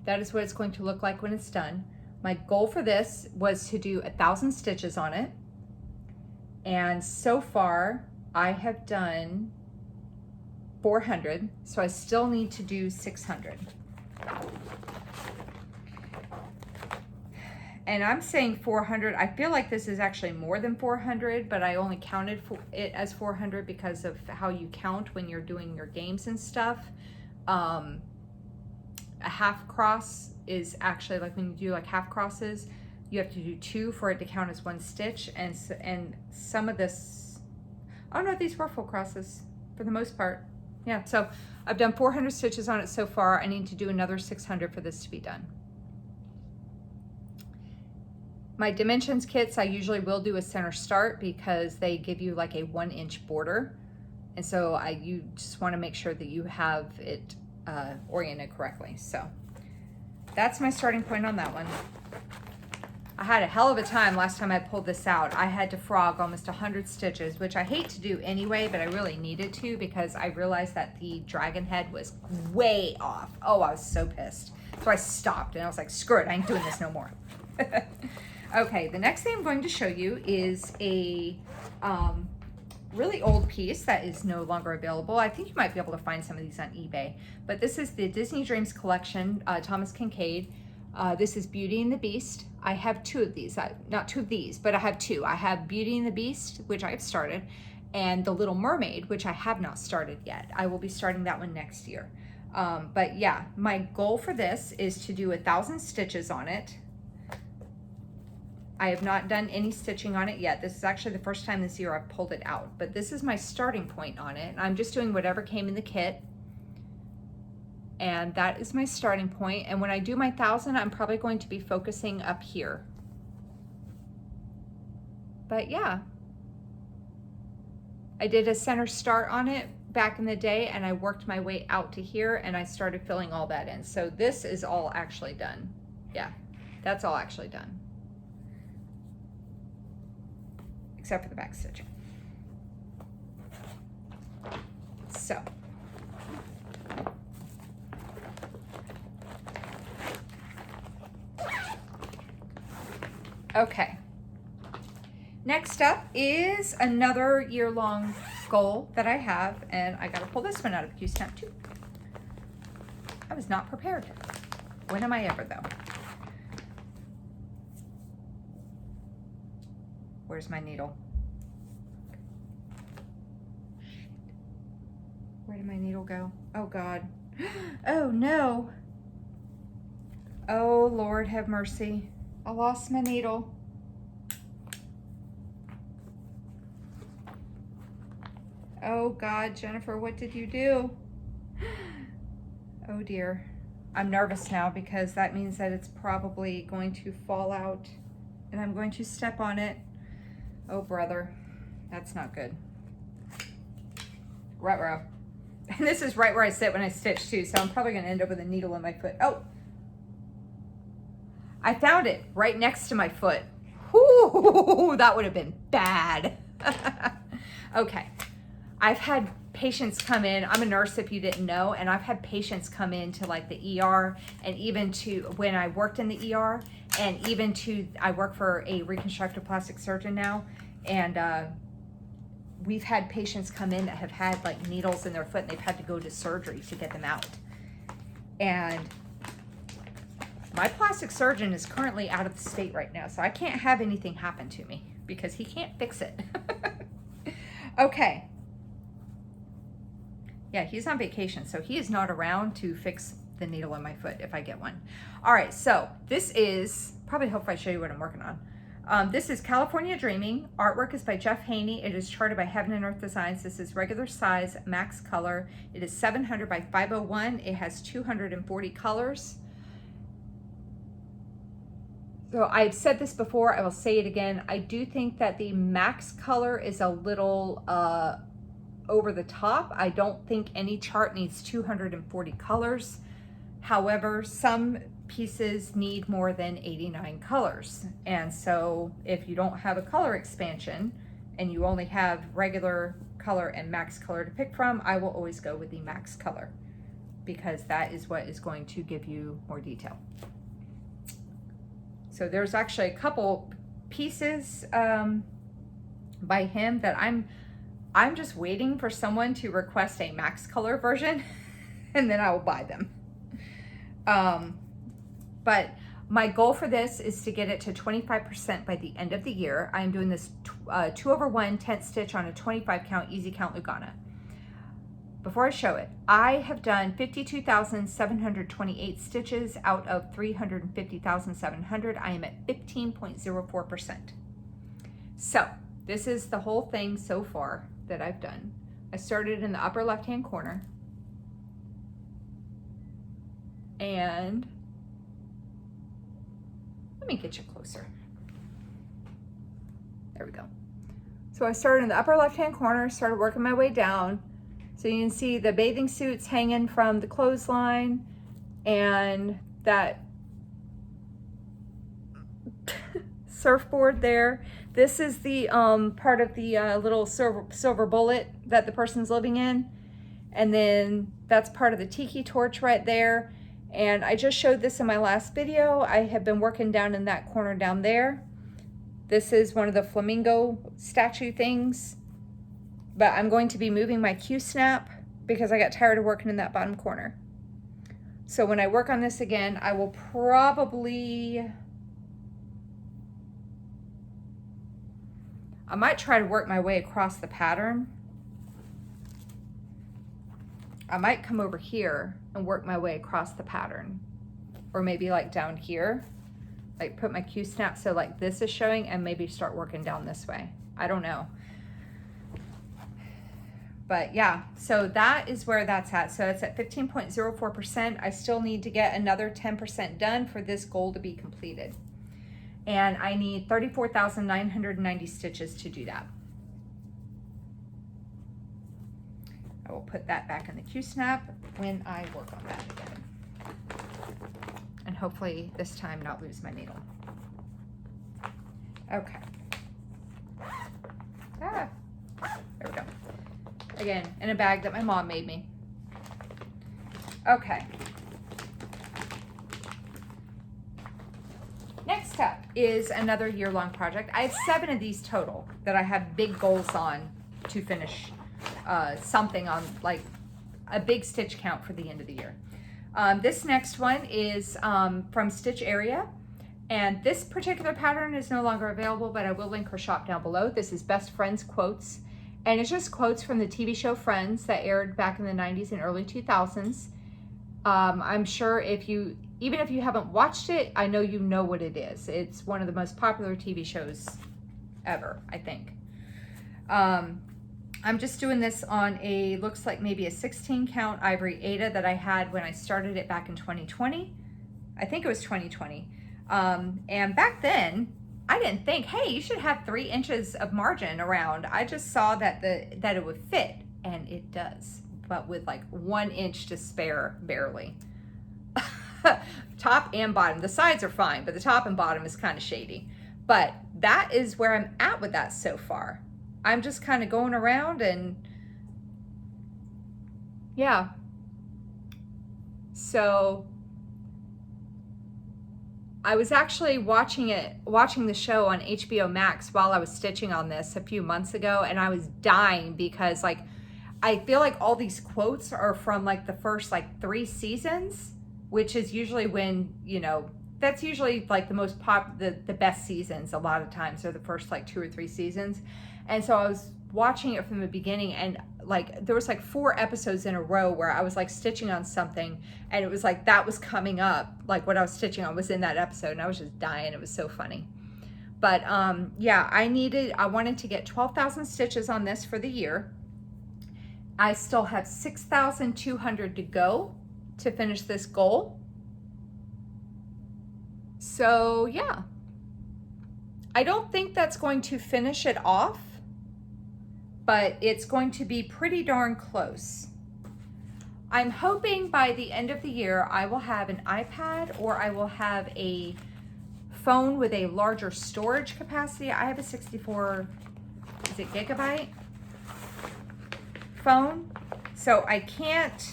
That is what it's going to look like when it's done. My goal for this was to do 1,000 stitches on it. And so far I have done 400, so I still need to do 600. And I'm saying 400. I feel like this is actually more than 400, but I only counted it as 400 because of how you count when you're doing your games and stuff. A half cross is actually like when you do like half crosses, you have to do 2 for it to count as 1 stitch. And some of this, oh no, these were full crosses for the most part. Yeah, so I've done 400 stitches on it so far. I need to do another 600 for this to be done. My dimensions kits, I usually will do a center start because they give you like a 1-inch border. And so you just want to make sure that you have it oriented correctly. So that's my starting point on that one. I had a hell of a time last time I pulled this out. I had to frog almost 100 stitches, which I hate to do anyway, but I really needed to because I realized that the dragon head was way off. Oh, I was so pissed. So I stopped and I was like, screw it, I ain't doing this no more. Okay, the next thing I'm going to show you is a really old piece that is no longer available. I think you might be able to find some of these on eBay, but this is the Disney Dreams collection, Thomas Kincaid. This is Beauty and the Beast. I have 2 of these, not 2 of these, but I have 2. I have Beauty and the Beast, which I have started, and The Little Mermaid, which I have not started yet. I will be starting that one next year. But yeah, my goal for this is to do 1,000 stitches on it. I have not done any stitching on it yet. This is actually the first time this year I've pulled it out, but this is my starting point on it. I'm just doing whatever came in the kit. And that is my starting point. And when I do my 1,000, I'm probably going to be focusing up here. But yeah, I did a center start on it back in the day and I worked my way out to here and I started filling all that in. So this is all actually done. Yeah, that's all actually done. Except for the back stitching. So. Okay. Next up is another year-long goal that I have, and I gotta pull this one out of the Q-Snap too. I was not prepared. When am I ever though? Where's my needle? Where did my needle go? Oh God. Oh no. Oh Lord have mercy. I lost my needle. Oh God, Jennifer, what did you do? Oh dear. I'm nervous now because that means that it's probably going to fall out and I'm going to step on it. Oh brother, that's not good. Ruh-roh. And this is right where I sit when I stitch too, so I'm probably gonna end up with a needle in my foot. Oh, I found it right next to my foot. Whoo, that would have been bad. Okay, I've had patients come in. I'm a nurse if you didn't know, and I've had patients come into like the ER and even to when I worked in the ER and even to, I work for a reconstructive plastic surgeon now, and we've had patients come in that have had like needles in their foot and they've had to go to surgery to get them out. And My plastic surgeon is currently out of the state right now, so I can't have anything happen to me because he can't fix it. Okay. Yeah, he's on vacation, so he is not around to fix the needle in my foot if I get one. All right, so this is, probably hope I show you what I'm working on. This is California Dreaming. Artwork is by Jeff Haney. It is charted by Heaven and Earth Designs. This is regular size, max color. It is 700 by 501. It has 240 colors. So I've said this before, I will say it again. I do think that the max color is a little over the top. I don't think any chart needs 240 colors. However, some pieces need more than 89 colors. And so if you don't have a color expansion and you only have regular color and max color to pick from, I will always go with the max color because that is what is going to give you more detail. So there's actually a couple pieces by him that I'm just waiting for someone to request a max color version and then I will buy them. But my goal for this is to get it to 25% by the end of the year. I'm doing this 2/1 tent stitch on a 25 count, easy count Lugana. Before I show it, I have done 52,728 stitches out of 350,700. I am at 15.04%. So this is the whole thing so far that I've done. I started in the upper left-hand corner. And let me get you closer. There we go. So I started in the upper left-hand corner, started working my way down. So you can see the bathing suits hanging from the clothesline and that surfboard there. This is the part of the little silver bullet that the person's living in. And then that's part of the tiki torch right there. And I just showed this in my last video. I have been working down in that corner down there. This is one of the flamingo statue things. But I'm going to be moving my Q-snap because I got tired of working in that bottom corner. So when I work on this again, I will probably, I might try to work my way across the pattern. I might come over here and work my way across the pattern. Or maybe like down here, like put my Q-snap so like this is showing and maybe start working down this way. I don't know. But yeah, so that is where that's at. So it's at 15.04%. I still need to get another 10% done for this goal to be completed. And I need 34,990 stitches to do that. I will put that back in the Q-snap when I work on that again. And hopefully this time not lose my needle. Okay. Ah, there we go. Again, in a bag that my mom made me. Okay. Next up is another year-long project. I have 7 of these total that I have big goals on to finish something on, like a big stitch count for the end of the year. This next one is from Stitch Area. And this particular pattern is no longer available, but I will link her shop down below. This is Best Friends Quotes. And it's just quotes from the TV show Friends that aired back in the 90s and early 2000s. I'm sure even if you haven't watched it, I know you know what it is. It's one of the most popular TV shows ever, I think. I'm just doing this on looks like maybe a 16 count ivory Aida that I had when I started it back in 2020. I think it was 2020. And back then, I didn't think, hey, you should have 3 inches of margin around. I just saw that that it would fit, and it does, but with like 1 inch to spare, barely. Top and bottom. The sides are fine, but the top and bottom is kind of shady. But that is where I'm at with that so far. I'm just kind of going around and yeah. So I was actually watching the show on HBO Max while I was stitching on this a few months ago, and I was dying because like I feel like all these quotes are from like the first like 3 seasons, which is usually when, you know, that's usually like the most the best seasons. A lot of times are the first like 2 or 3 seasons. And so I was watching it from the beginning, and like there was like 4 episodes in a row where I was like stitching on something, and it was like that was coming up, like what I was stitching on was in that episode, and I was just dying. It was so funny. But yeah, I wanted to get 12,000 stitches on this for the year. I still have 6,200 to go to finish this goal. So yeah, I don't think that's going to finish it off, but it's going to be pretty darn close. I'm hoping by the end of the year I will have an iPad, or I will have a phone with a larger storage capacity. I have a 64, is it gigabyte phone? So I can't,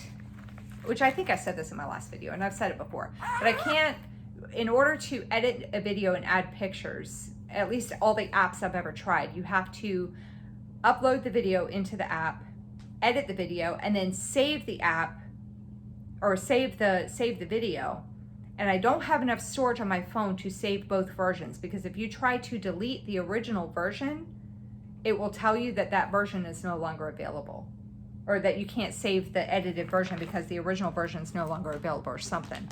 which I think I said this in my last video, and I've said it before, but I can't, in order to edit a video and add pictures, at least all the apps I've ever tried, you have to upload the video into the app, edit the video, and then save the app, or save the video. And I don't have enough storage on my phone to save both versions, because if you try to delete the original version, it will tell you that that version is no longer available, or that you can't save the edited version because the original version is no longer available, or something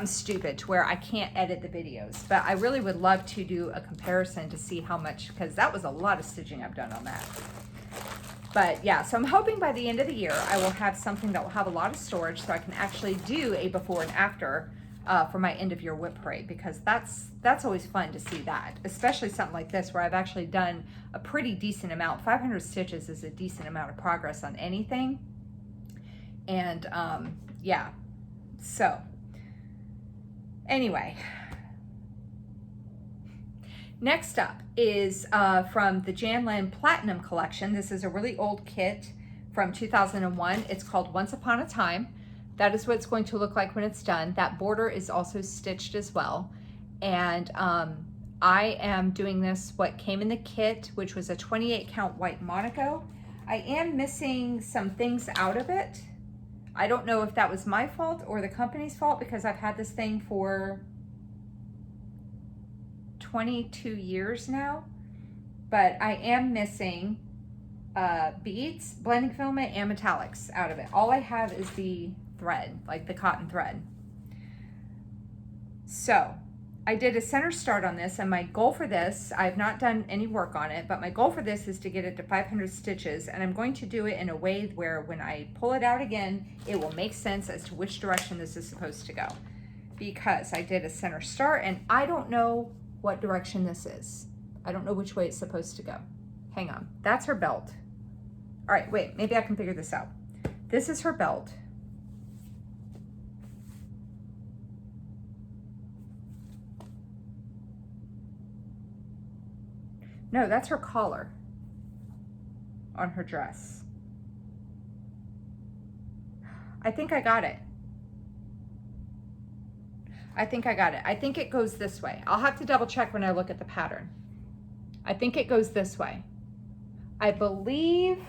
stupid to where I can't edit the videos. But I really would love to do a comparison to see how much, because that was a lot of stitching I've done on that. But yeah, so I'm hoping by the end of the year I will have something that will have a lot of storage, so I can actually do a before and after for my end of year whip parade, because that's always fun to see that, especially something like this where I've actually done a pretty decent amount. 500 stitches is a decent amount of progress on anything. And yeah, so anyway, next up is from the Jan Lynn Platinum collection. This is a really old kit from 2001. It's called Once Upon a Time. That is what it's going to look like when it's done. That border is also stitched as well. And I am doing this, what came in the kit, which was a 28 count white Monaco. I am missing some things out of it. I don't know if that was my fault or the company's fault, because I've had this thing for 22 years now. But I am missing beads, blending filament, and metallics out of it. All I have is the thread, like the cotton thread. So I did a center start on this, and my goal for this, I've not done any work on it, but my goal for this is to get it to 500 stitches, and I'm going to do it in a way where when I pull it out again, it will make sense as to which direction this is supposed to go, because I did a center start and I don't know what direction this is. I don't know which way it's supposed to go. Hang on, that's her belt. All right, wait, maybe I can figure this out. This is her belt. No, that's her collar on her dress. I think I got it. I think I got it. I think it goes this way. I'll have to double check when I look at the pattern. I think it goes this way. I believe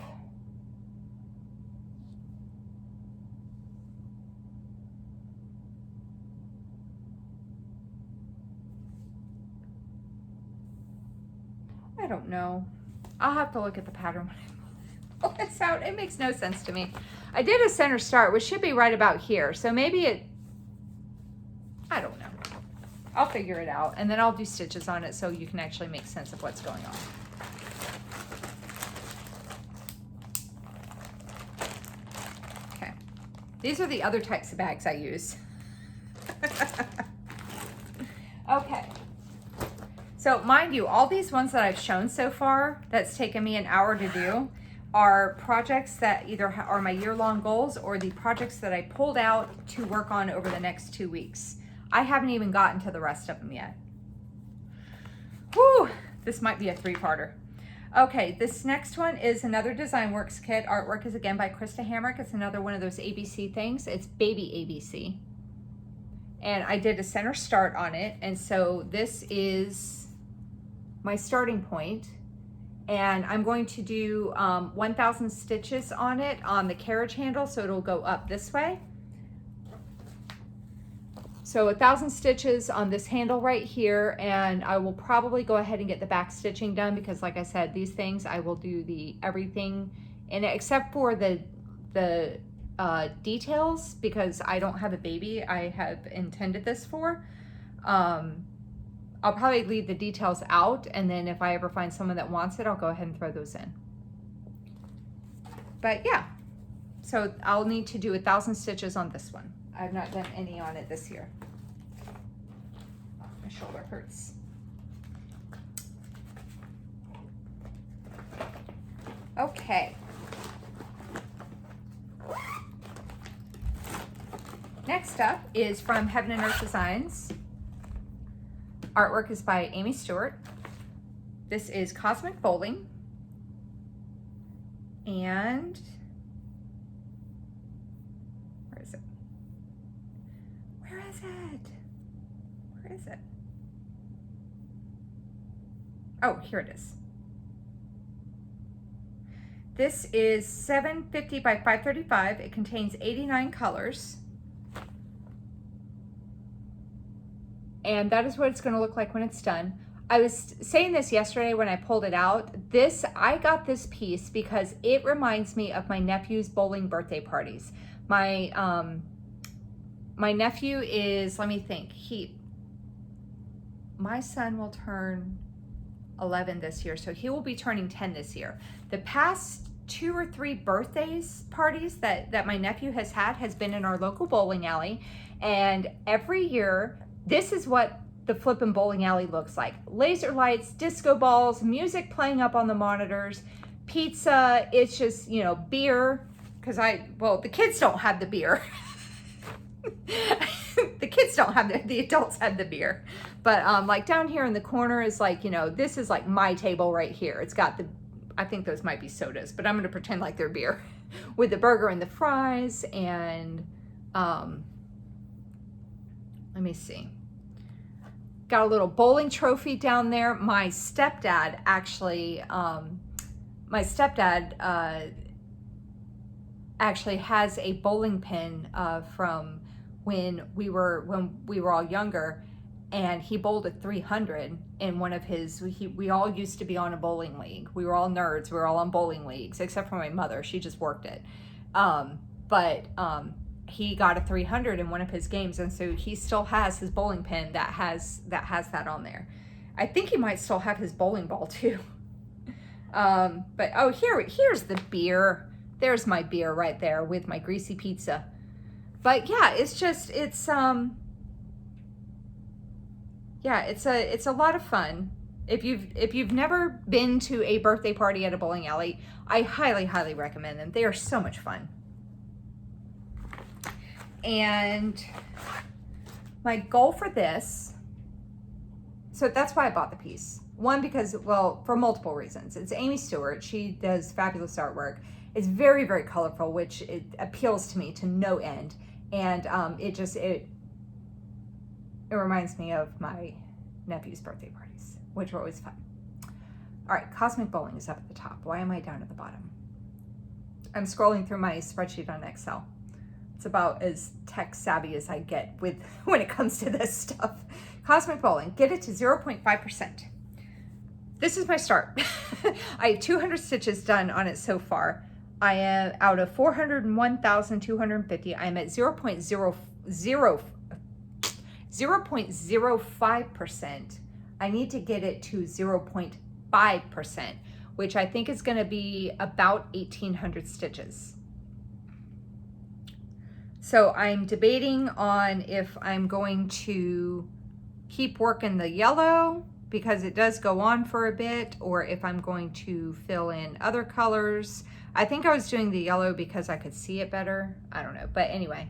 I don't know. I'll have to look at the pattern when I pull this out. It makes no sense to me. I did a center start, which should be right about here. So maybe it, I don't know. I'll figure it out, and then I'll do stitches on it so you can actually make sense of what's going on. Okay. These are the other types of bags I use. Okay. So mind you, all these ones that I've shown so far, that's taken me an hour to do, are projects that either are my year-long goals or the projects that I pulled out to work on over the next 2 weeks. I haven't even gotten to the rest of them yet. Whew, this might be a 3-parter. Okay, this next one is another Design Works kit. Artwork is again by Krista Hamrick. It's another one of those ABC things. It's baby ABC. And I did a center start on it, and so this is my starting point, and I'm going to do 1,000 stitches on it on the carriage handle, so it'll go up this way. So 1,000 stitches on this handle right here, and I will probably go ahead and get the back stitching done because, like I said, these things I will do the everything in it except for the details, because I don't have a baby I have intended this for. I'll probably leave the details out, and then if I ever find someone that wants it, I'll go ahead and throw those in. But yeah, so I'll need to do 1,000 stitches on this one. I've not done any on it this year. Oh, my shoulder hurts. Okay. Next up is from Heaven and Earth Designs. Artwork is by Amy Stewart. This is Cosmic Bowling. And where is it? Where is it? Where is it? Oh, here it is. This is 750 by 535. It contains 89 colors. And that is what it's going to look like when it's done. I was saying this yesterday when I pulled it out. I got this piece because it reminds me of my nephew's bowling birthday parties. My nephew is, let me think, my son will turn 11 this year, so he will be turning 10 this year. The past 2 or 3 birthdays parties that my nephew has had has been in our local bowling alley, and every year this is what the flippin' bowling alley looks like. Laser lights, disco balls, music playing up on the monitors, pizza. It's just, you know, beer, because the kids don't have the beer. The kids don't have the adults have the beer. But like down here in the corner is like, you know, this is like my table right here. It's got I think those might be sodas, but I'm going to pretend like they're beer, with the burger and the fries. And let me see. Got a little bowling trophy down there. My stepdad actually has a bowling pin from when we were all younger, and he bowled at 300 in one of his. We all used to be on a bowling league. We were all nerds. We were all on bowling leagues, except for my mother. She just worked it. He got a 300 in one of his games, and so he still has his bowling pin that has that on there. I think he might still have his bowling ball too. But oh, here's the beer. There's my beer right there with my greasy pizza. But yeah, it's a lot of fun. If you've never been to a birthday party at a bowling alley, I highly recommend them. They are so much fun. And my goal for this, so that's why I bought the piece. One, because, well, for multiple reasons. It's Amy Stewart. She does fabulous artwork. It's very, very colorful, which it appeals to me to no end. And it reminds me of my nephew's birthday parties, which were always fun. All right, Cosmic Bowling is up at the top. Why am I down at the bottom? I'm scrolling through my spreadsheet on Excel. It's about as tech savvy as I get when it comes to this stuff. Cosmic Bowling, get it to 0.5%. This is my start. I have 200 stitches done on it so far. I am out of 401,250. I'm at 0.05%. I need to get it to 0.5%, which I think is going to be about 1,800 stitches. So I'm debating on if I'm going to keep working the yellow because it does go on for a bit, or if I'm going to fill in other colors. I think I was doing the yellow because I could see it better. I don't know. But anyway,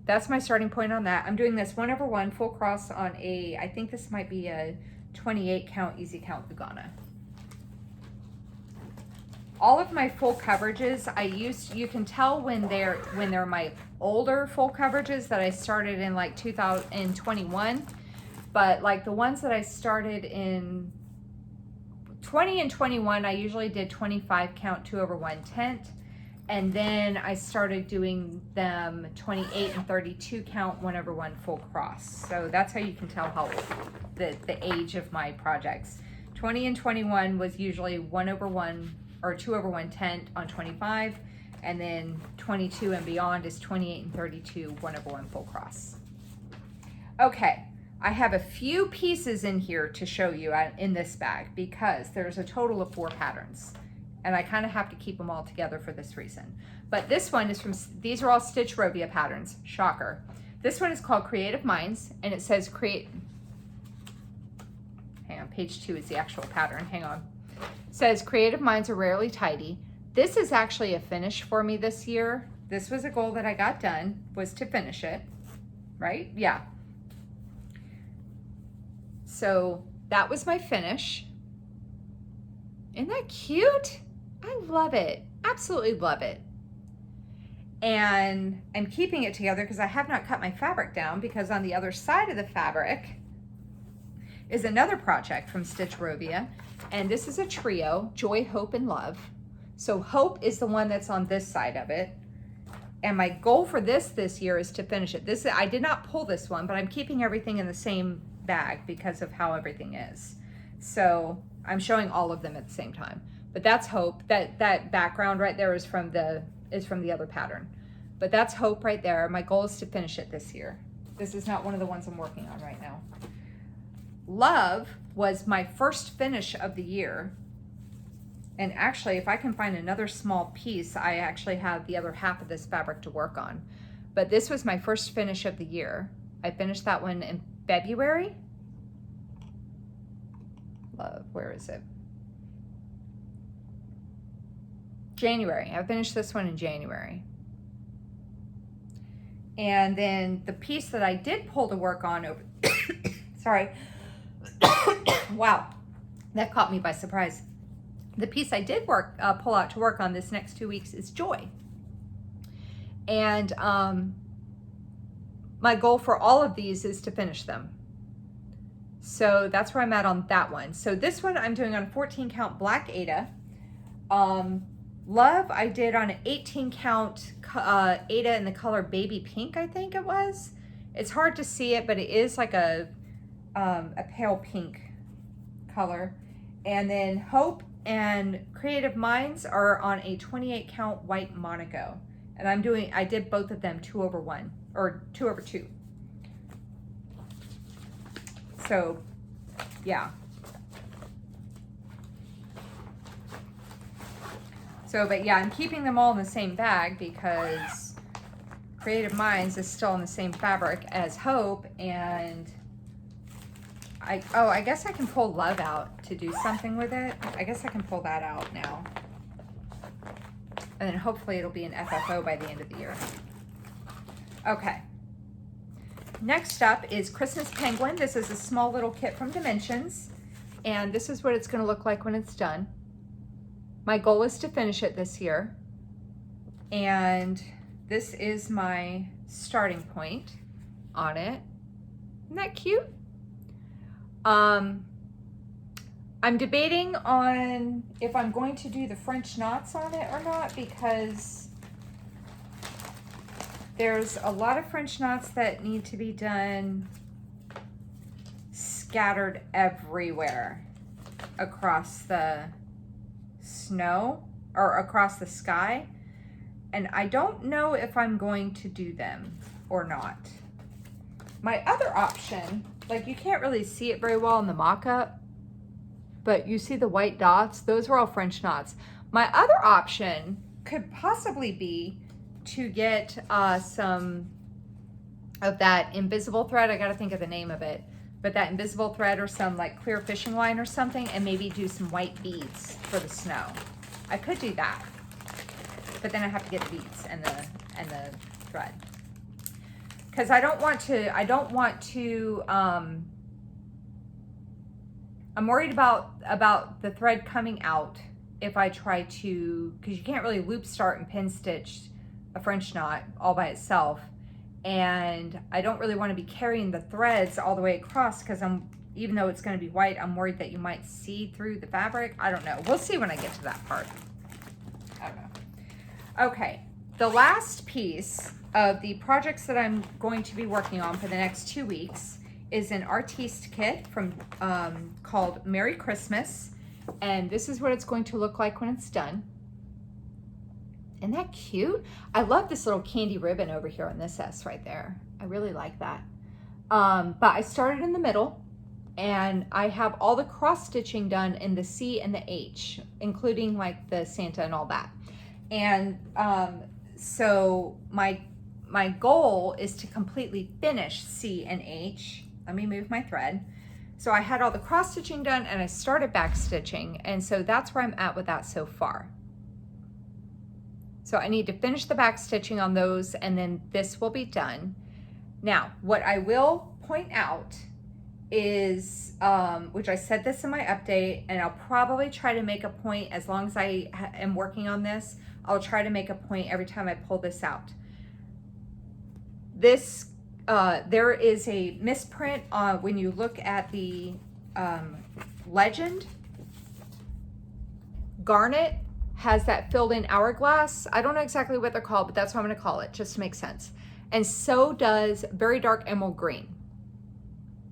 that's my starting point on that. I'm doing this 1/1 full cross on I think this might be a 28 count easy count Lugana. All of my full coverages you can tell when they're my older full coverages that I started in like 2021, but like the ones that I started in 20 and 21, I usually did 25 count 2/1/10, And then I started doing them 28 and 32 count, 1/1 full cross. So that's how you can tell how the age of my projects. 20 and 21 was usually 1/1 or 2/1 tent on 25. And then 22 and beyond is 28 and 32, 1/1 full cross. Okay, I have a few pieces in here to show you in this bag because there's a total of 4 patterns. And I kind of have to keep them all together for this reason. But this one is from, these are all Stitch Rovia patterns, shocker. This one is called Creative Minds, and it says hang on, page 2 is the actual pattern, hang on. It says, creative minds are rarely tidy. This is actually a finish for me this year. This was a goal that I got done, was to finish it, right? Yeah. So that was my finish. Isn't that cute? I love it. Absolutely love it. And I'm keeping it together because I have not cut my fabric down, because on the other side of the fabric is another project from Stitch Rovia. And this is a trio, Joy, Hope, and Love. So Hope is the one that's on this side of it. And my goal for this year is to finish it. I did not pull this one, but I'm keeping everything in the same bag because of how everything is. So I'm showing all of them at the same time. But that's Hope. That background right there is from the other pattern. But that's Hope right there. My goal is to finish it this year. This is not one of the ones I'm working on right now. Love was my first finish of the year. And actually, if I can find another small piece, I actually have the other half of this fabric to work on. But this was my first finish of the year. I finished that one in February. Love, where is it? January. I finished this one in January. And then the piece that I did pull to work on over, sorry. Wow, that caught me by surprise. The piece I did pull out to work on this next 2 weeks is Joy. And my goal for all of these is to finish them. So that's where I'm at on that one. So this one I'm doing on a 14 count black Aida. Love I did on an 18 count Aida in the color baby pink, I think it was. It's hard to see it, but it is like a pale pink color. And then Hope and Creative Minds are on a 28 count white Monaco. And I did both of them 2/1 or 2/2. So, yeah. So, but yeah, I'm keeping them all in the same bag because Creative Minds is still in the same fabric as Hope, and I guess I can pull Love out to do something with it. I guess I can pull that out now. And then hopefully it'll be an FFO by the end of the year. Okay. Next up is Christmas Penguin. This is a small little kit from Dimensions. And this is what it's going to look like when it's done. My goal is to finish it this year. And this is my starting point on it. Isn't that cute? I'm debating on if I'm going to do the French knots on it or not, because there's a lot of French knots that need to be done scattered everywhere across the snow or across the sky. And I don't know if I'm going to do them or not. My other option, like you can't really see it very well in the mock-up, but you see the white dots, those are all French knots. My other option could possibly be to get some of that invisible thread. I gotta think of the name of it, but that invisible thread or some like clear fishing line or something, and maybe do some white beads for the snow. I could do that, but then I have to get the beads and the thread. Because I don't want to, I'm worried about the thread coming out if I try to, because you can't really loop start and pin stitch a French knot all by itself. And I don't really want to be carrying the threads all the way across, because even though it's going to be white, I'm worried that you might see through the fabric. I don't know. We'll see when I get to that part. I don't know. Okay, the last piece of the projects that I'm going to be working on for the next 2 weeks is an artiste kit from called Merry Christmas, and this is what it's going to look like when it's done. Isn't that cute? I love this little candy ribbon over here on this S right there. I really like that. But I started in the middle, and I have all the cross stitching done in the C and the H, including like the Santa and all that. And so my goal is to completely finish C and H. Let me move my thread. So I had all the cross stitching done and I started back stitching. And so that's where I'm at with that so far. So I need to finish the back stitching on those, and then this will be done. Now, what I will point out is, which I said this in my update, and I'll probably try to make a point as long as I am working on this, I'll try to make a point every time I pull this out. This, there is a misprint when you look at the legend. Garnet has that filled in hourglass. I don't know exactly what they're called, but that's what I'm gonna call it, just to make sense. And so does Very Dark Emerald Green.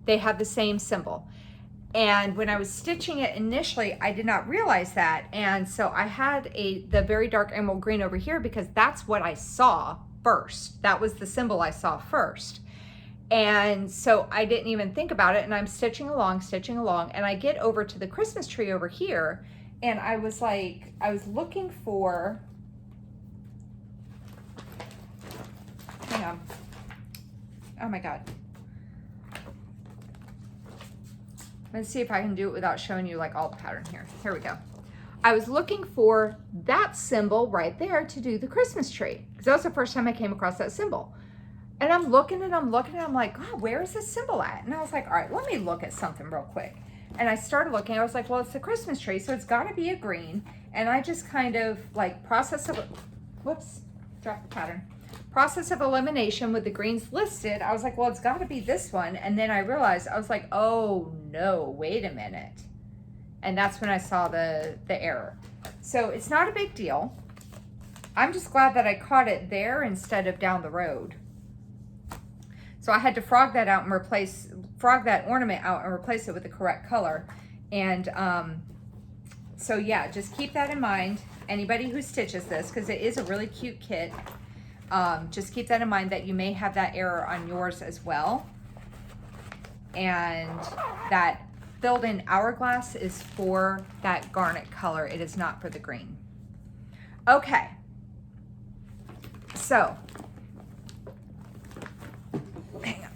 They have the same symbol. And when I was stitching it initially, I did not realize that. And so I had the Very Dark Emerald Green over here because that's what I saw first. That was the symbol I saw first. And so I didn't even think about it, and I'm stitching along, and I get over to the Christmas tree over here, and I was like, I was looking for, hang on, oh my God. Let's see if I can do it without showing you like all the pattern here. Here we go. I was looking for that symbol right there to do the Christmas tree, because that was the first time I came across that symbol. And I'm looking and I'm like, God, where is this symbol at? And I was like, all right, let me look at something real quick. And I started looking, I was like, well, it's the Christmas tree, so it's gotta be a green. And I just kind of like process of elimination with the greens listed. I was like, well, it's gotta be this one. And then I realized, I was like, oh no, wait a minute. And that's when I saw the error. So it's not a big deal. I'm just glad that I caught it there instead of down the road. So I had to frog that ornament out and replace it with the correct color. And so yeah, just keep that in mind. Anybody who stitches this, because it is a really cute kit, just keep that in mind that you may have that error on yours as well. And that filled in hourglass is for that garnet color. It is not for the green. Okay. So, hang on.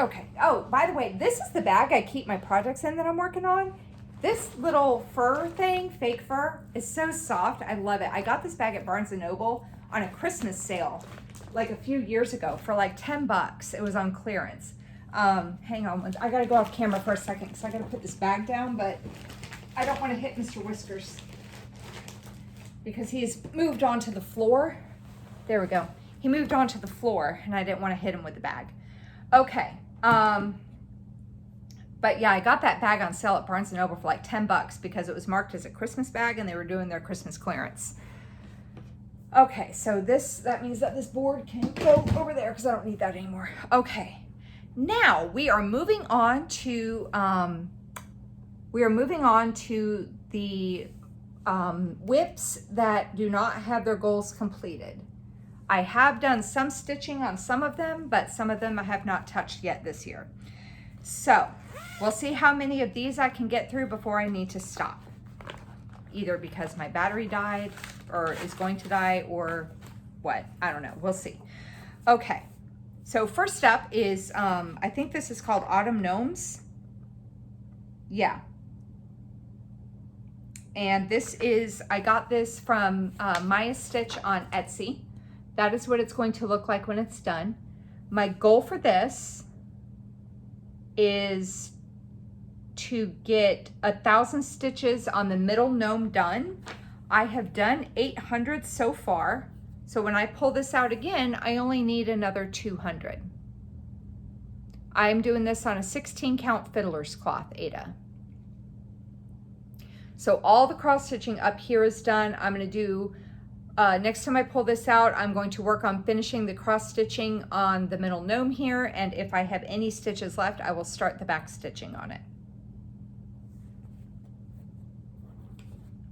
Okay. Oh, by the way, this is the bag I keep my projects in that I'm working on. This little fur thing, fake fur, is so soft. I love it. I got this bag at Barnes & Noble on a Christmas sale like a few years ago for like 10 bucks. It was on clearance. Hang on, I gotta go off camera for a second because I gotta put this bag down, but I don't want to hit Mr. Whiskers because he's moved onto the floor. There we go. He moved onto the floor and I didn't want to hit him with the bag. Okay. But yeah, I got that bag on sale at Barnes & Noble for like 10 bucks because it was marked as a Christmas bag and they were doing their Christmas clearance. Okay, so that means that this board can go over there because I don't need that anymore. Okay. Now we are moving on to the whips that do not have their goals completed. I have done some stitching on some of them, but some of them I have not touched yet this year. So we'll see how many of these I can get through before I need to stop. Either because my battery died or is going to die or what, I don't know, we'll see. Okay. So first up is, I think this is called Autumn Gnomes. Yeah. And this is, I got this from Maya Stitch on Etsy. That is what it's going to look like when it's done. My goal for this is to get 1,000 stitches on the middle gnome done. I have done 800 so far. So when I pull this out again, I only need another 200. I'm doing this on a 16 count fiddler's cloth, Ada. So all the cross stitching up here is done. I'm gonna do Next time I pull this out, I'm going to work on finishing the cross stitching on the middle gnome here, and if I have any stitches left, I will start the back stitching on it.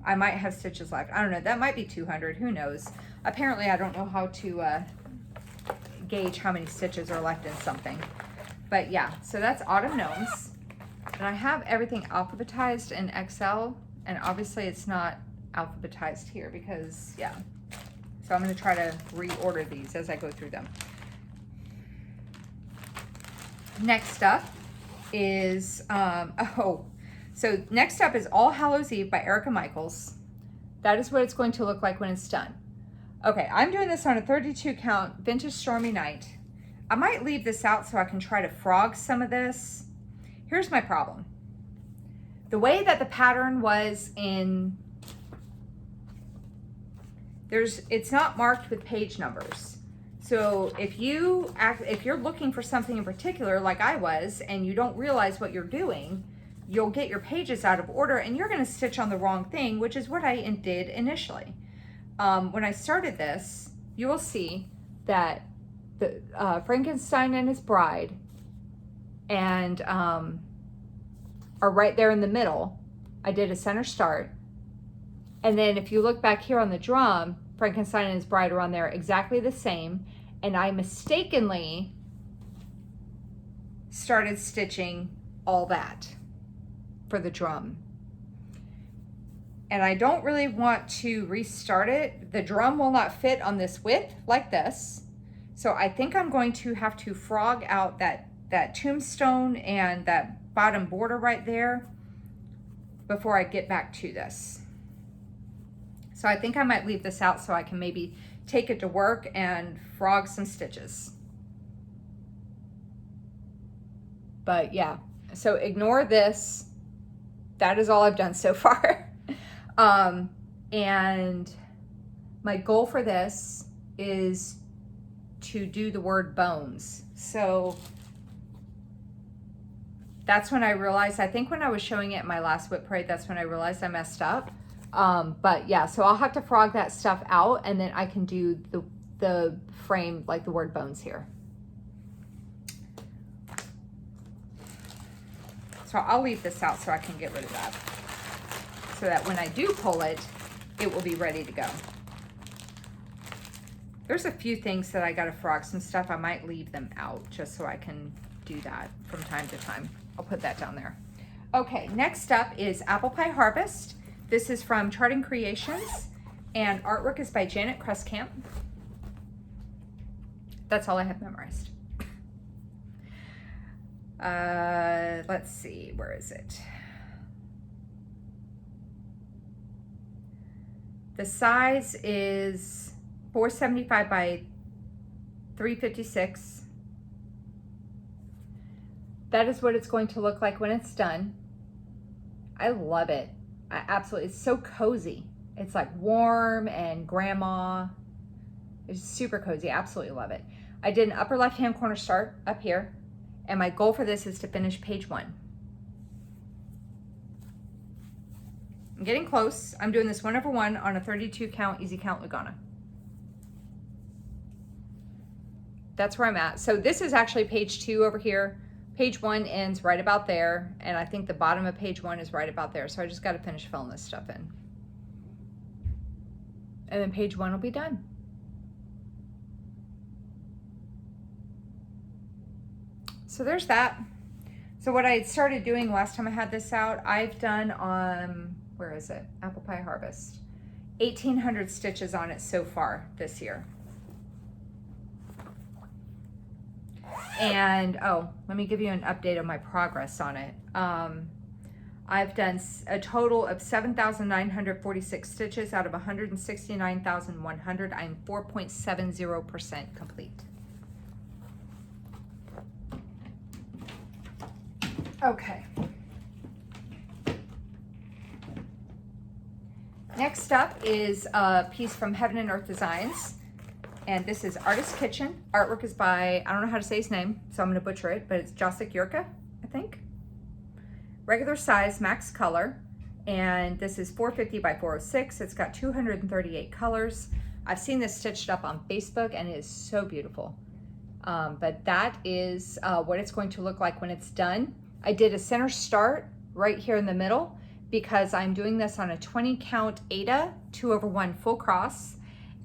I might have stitches left. I don't know, that might be 200, who knows? Apparently I don't know how to gauge how many stitches are left in something. But yeah, so that's Autumn Gnomes. And I have everything alphabetized in Excel, and obviously it's not alphabetized here because, yeah. So I'm gonna try to reorder these as I go through them. Next up is, so next up is All Hallows Eve by Erica Michaels. That is what it's going to look like when it's done. Okay, I'm doing this on a 32 count Vintage Stormy Night. I might leave this out so I can try to frog some of this. Here's my problem. The way that the pattern was in, it's not marked with page numbers. So if you're looking for something in particular, like I was, and you don't realize what you're doing, you'll get your pages out of order and you're gonna stitch on the wrong thing, which is what I did initially. When I started this, you will see that the Frankenstein and his bride and are right there in the middle. I did a center start. And then if you look back here on the drum, Frankenstein and his bride are on there exactly the same. And I mistakenly started stitching all that for the drum. And I don't really want to restart it. The drum will not fit on this width like this. So I think I'm going to have to frog out that tombstone and that bottom border right there before I get back to this. So I think I might leave this out so I can maybe take it to work and frog some stitches. But yeah, so ignore this. That is all I've done so far. And my goal for this is to do the word bones. So that's when I realized, I think when I was showing it in my last whip parade, that's when I realized I messed up. But yeah, so I'll have to frog that stuff out and then I can do the frame, like the word bones here. So I'll leave this out so I can get rid of that. So that when I do pull it, it will be ready to go. There's a few things that I gotta frog some stuff. I might leave them out just so I can do that from time to time. I'll put that down there. Okay, next up is Apple Pie Harvest. This is from Charting Creations and artwork is by Janet Kruskamp. That's all I have memorized. Let's see, where is it? The size is 475 by 356. That is what it's going to look like when it's done. I love it. I absolutely, it's so cozy. It's like warm and grandma. It's super cozy. I absolutely love it. I did an upper left-hand corner start up here, and my goal for this is to finish page 1. I'm getting close. I'm doing this 1/1 on a 32 count, easy count Lugana. That's where I'm at. So this is actually page 2 over here. Page 1 ends right about there, and I think the bottom of page 1 is right about there. So I just got to finish filling this stuff in. And then page 1 will be done. So there's that. So what I had started doing last time I had this out, I've done on, where is it? Apple Pie Harvest. 1,800 stitches on it so far this year. And, oh, let me give you an update of my progress on it. I've done a total of 7,946 stitches out of 169,100. I'm 4.70% complete. Okay. Next up is a piece from Heaven and Earth Designs. And this is Artist Kitchen. Artwork is by, I don't know how to say his name, so I'm gonna butcher it, but it's Josik Yurka, I think. Regular size, max color. And this is 450 by 406. It's got 238 colors. I've seen this stitched up on Facebook and it is so beautiful. But that is what it's going to look like when it's done. I did a center start right here in the middle because I'm doing this on a 20 count Aida 2/1 full cross.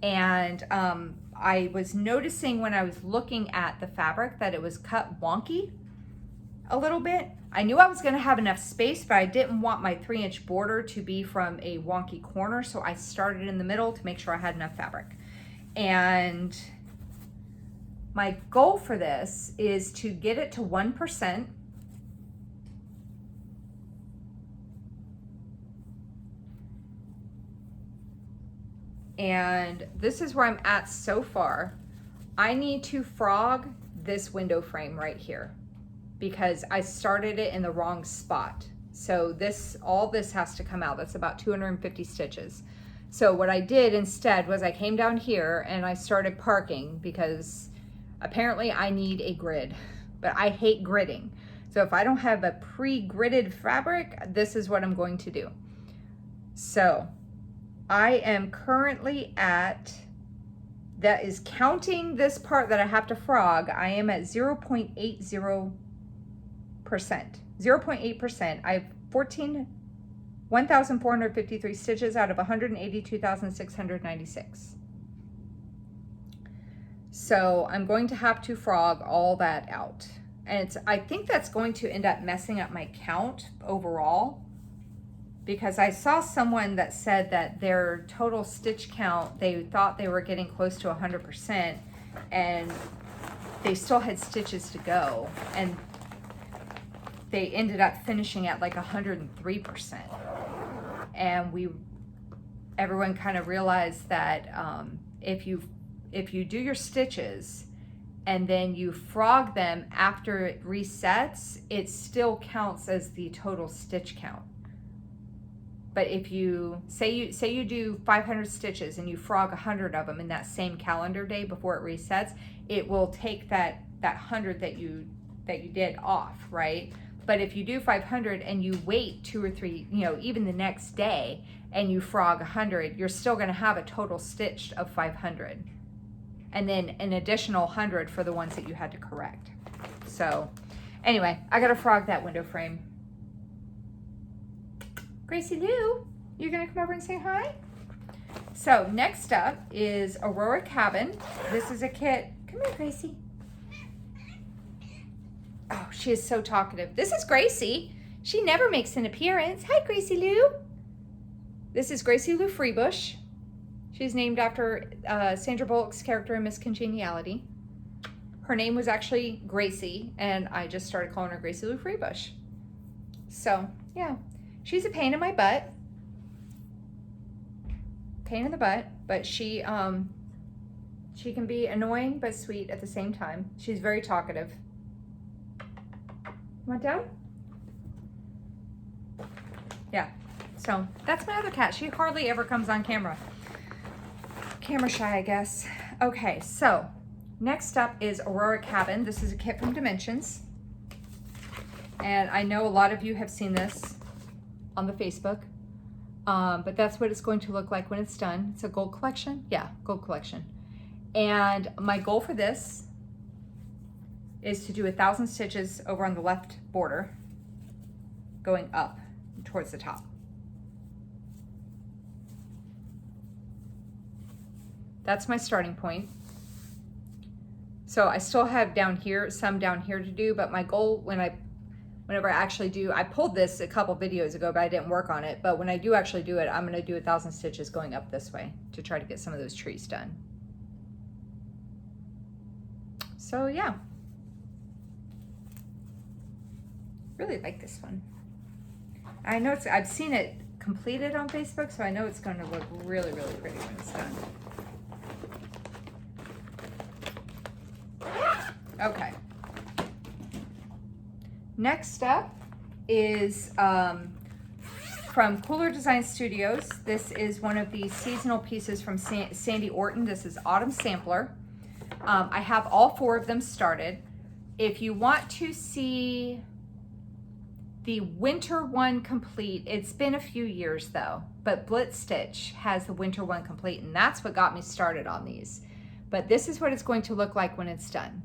And I was noticing when I was looking at the fabric that it was cut wonky a little bit. I knew I was going to have enough space, but I didn't want my 3-inch border to be from a wonky corner, so I started in the middle to make sure I had enough fabric. And my goal for this is to get it to 1%. And this is where I'm at so far. I need to frog this window frame right here, because I started it in the wrong spot. So all this has to come out. That's about 250 stitches. So what I did instead was I came down here and I started parking, because apparently I need a grid, but I hate gridding. So if I don't have a pre-gridded fabric, this is what I'm going to do. So I am currently at, that is counting this part that I have to frog, I am at 0.80%. 0.8%. I have 1,453 stitches out of 182,696. So I'm going to have to frog all that out. And I think that's going to end up messing up my count overall, because I saw someone that said that their total stitch count, they thought they were getting close to 100%, and they still had stitches to go. And they ended up finishing at like 103%. And everyone kind of realized that if you do your stitches and then you frog them after it resets, it still counts as the total stitch count. But if you say you do 500 stitches and you frog 100 of them in that same calendar day before it resets, it will take that 100 that you did off, right? But if you do 500 and you wait 2 or 3, even the next day, and you frog 100, you're still going to have a total stitched of 500. And then an additional 100 for the ones that you had to correct. So anyway, I got to frog that window frame. Gracie Lou, you're going to come over and say hi? So next up is Aurora Cabin. This is a kit. Come here, Gracie. Oh, she is so talkative. This is Gracie. She never makes an appearance. Hi, Gracie Lou. This is Gracie Lou Freebush. She's named after Sandra Bullock's character in Miss Congeniality. Her name was actually Gracie, and I just started calling her Gracie Lou Freebush. So, yeah. She's a pain in my butt. Pain in the butt, but she can be annoying but sweet at the same time. She's very talkative. Want down? Yeah. So that's my other cat. She hardly ever comes on camera. Camera shy, I guess. Okay, so next up is Aurora Cabin. This is a kit from Dimensions. And I know a lot of you have seen this on the Facebook. But that's what it's going to look like when it's done. It's a gold collection. Yeah, gold collection. And my goal for this is to do 1,000 stitches over on the left border, going up towards the top. That's my starting point. So I still have some down here to do, but my goal whenever I actually do, I pulled this a couple videos ago, but I didn't work on it. But when I do actually do it, I'm gonna do 1,000 stitches going up this way to try to get some of those trees done. So yeah. Really like this one. I know I've seen it completed on Facebook, so I know it's going to look really, really pretty when it's done. Okay. Next up is from Cooler Design Studios. This is one of the seasonal pieces from Sandy Orton. This is Autumn Sampler. I have all 4 of them started. If you want to see the winter one complete, it's been a few years though, but Blitz Stitch has the winter one complete, and that's what got me started on these. But this is what it's going to look like when it's done.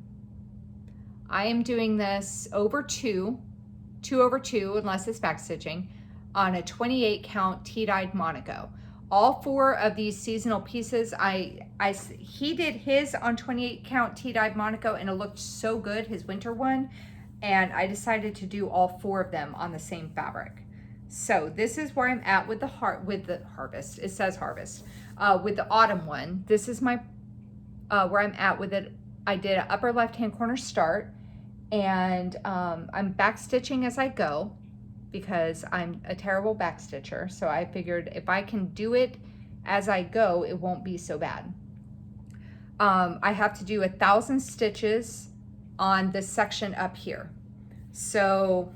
I am doing this over 2 over 2, unless it's back stitching, on a 28 count tea-dyed Monaco. All 4 of these seasonal pieces, he did his on 28 count tea-dyed Monaco, and it looked so good, his winter one, and I decided to do all 4 of them on the same fabric. So this is where I'm at with the harvest. It says harvest. With the autumn one, this is my where I'm at with it. I did an upper left-hand corner start, and I'm back stitching as I go because I'm a terrible back stitcher. So I figured if I can do it as I go, it won't be so bad. I have to do 1,000 stitches on this section up here. So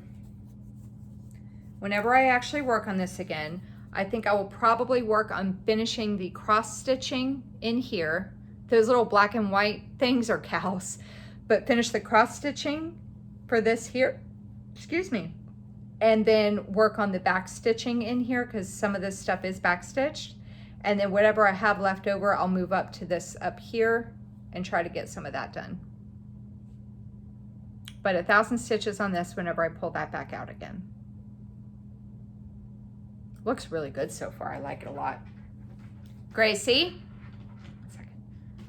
whenever I actually work on this again, I think I will probably work on finishing the cross stitching in here. Those little black and white things are cows, but finish the cross stitching for this here, excuse me, and then work on the back stitching in here because some of this stuff is back stitched. And then whatever I have left over, I'll move up to this up here and try to get some of that done. But 1,000 stitches on this whenever I pull that back out again. Looks really good so far. I like it a lot. Gracie, one second.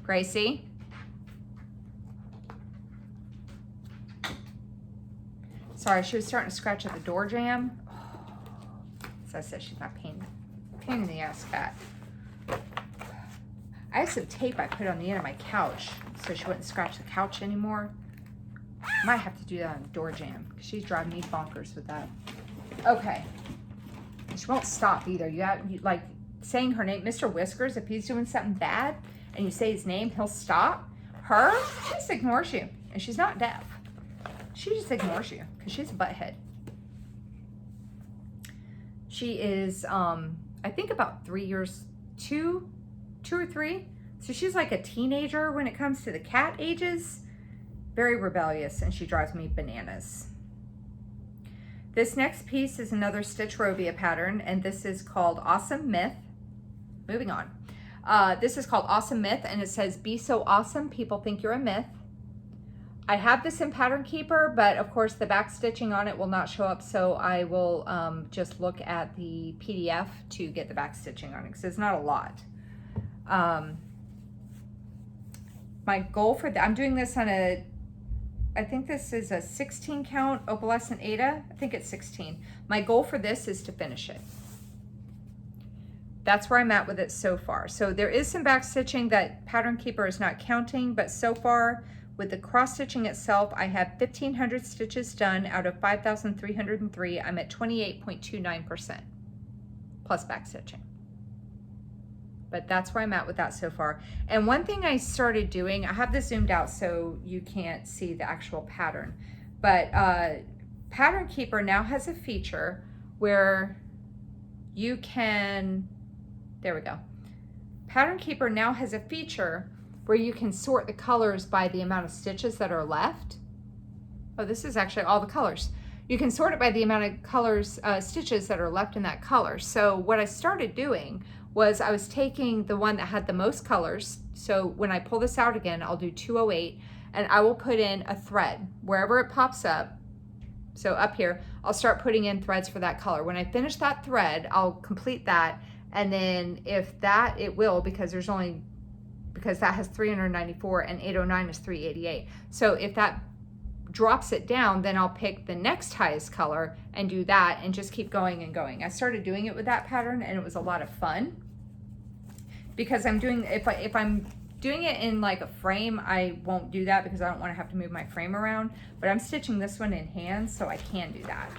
Gracie. Sorry, she was starting to scratch at the door jamb. Oh, as I said, she's my pain in the ass cat. I have some tape I put on the end of my couch so she wouldn't scratch the couch anymore. Might have to do that on the door jamb because she's driving me bonkers with that. Okay. She won't stop either. You like saying her name, Mr. Whiskers, if he's doing something bad and you say his name, he'll stop. Her, she just ignores you. And she's not deaf. She just ignores you because she's a butthead. She is, I think about 3 years, two or three. So she's like a teenager when it comes to the cat ages. Very rebellious, and she drives me bananas. This next piece is another Stitch Robia pattern, and this is called Awesome Myth. Moving on. This is called Awesome Myth, and it says, be so awesome, people think you're a myth. I have this in Pattern Keeper, but of course the back stitching on it will not show up, so I will just look at the PDF to get the back stitching on it, because it's not a lot. My goal for I'm doing this on a, I think this is a 16 count opalescent Aida. I think it's 16. My goal for this is to finish it. That's where I'm at with it so far. So there is some back stitching that Pattern Keeper is not counting, but so far with the cross stitching itself, I have 1,500 stitches done out of 5,303. I'm at 28.29% plus back stitching. But that's where I'm at with that so far. And one thing I started doing, I have this zoomed out so you can't see the actual pattern, but Pattern Keeper now has a feature where you can, there we go. Pattern Keeper now has a feature where you can sort the colors by the amount of stitches that are left. Oh, this is actually all the colors. You can sort it by the amount of colors, stitches that are left in that color. So what I started doing was I was taking the one that had the most colors. So when I pull this out again, I'll do 208 and I will put in a thread wherever it pops up. So up here, I'll start putting in threads for that color. When I finish that thread, I'll complete that. And then if that, it will, because there's only, because that has 394 and 809 is 388. So if that drops it down, then I'll pick the next highest color and do that and just keep going and going. I started doing it with that pattern and it was a lot of fun because I'm doing, if I'm doing it in like a frame, I won't do that because I don't want to have to move my frame around, but I'm stitching this one in hand so I can do that.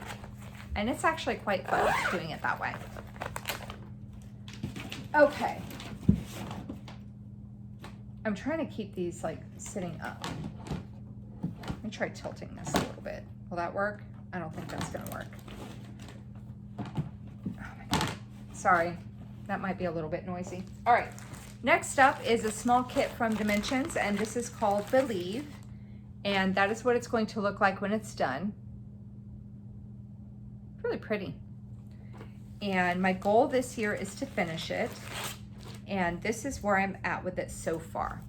And it's actually quite fun doing it that way. Okay. I'm trying to keep these like sitting up. Let me try tilting this a little bit. Will that work? I don't think that's gonna work. Oh my God. Sorry, that might be a little bit noisy. All right, next up is a small kit from Dimensions, and this is called Believe, and that is what it's going to look like when it's done. Really pretty. And my goal this year is to finish it. And this is where I'm at with it so far.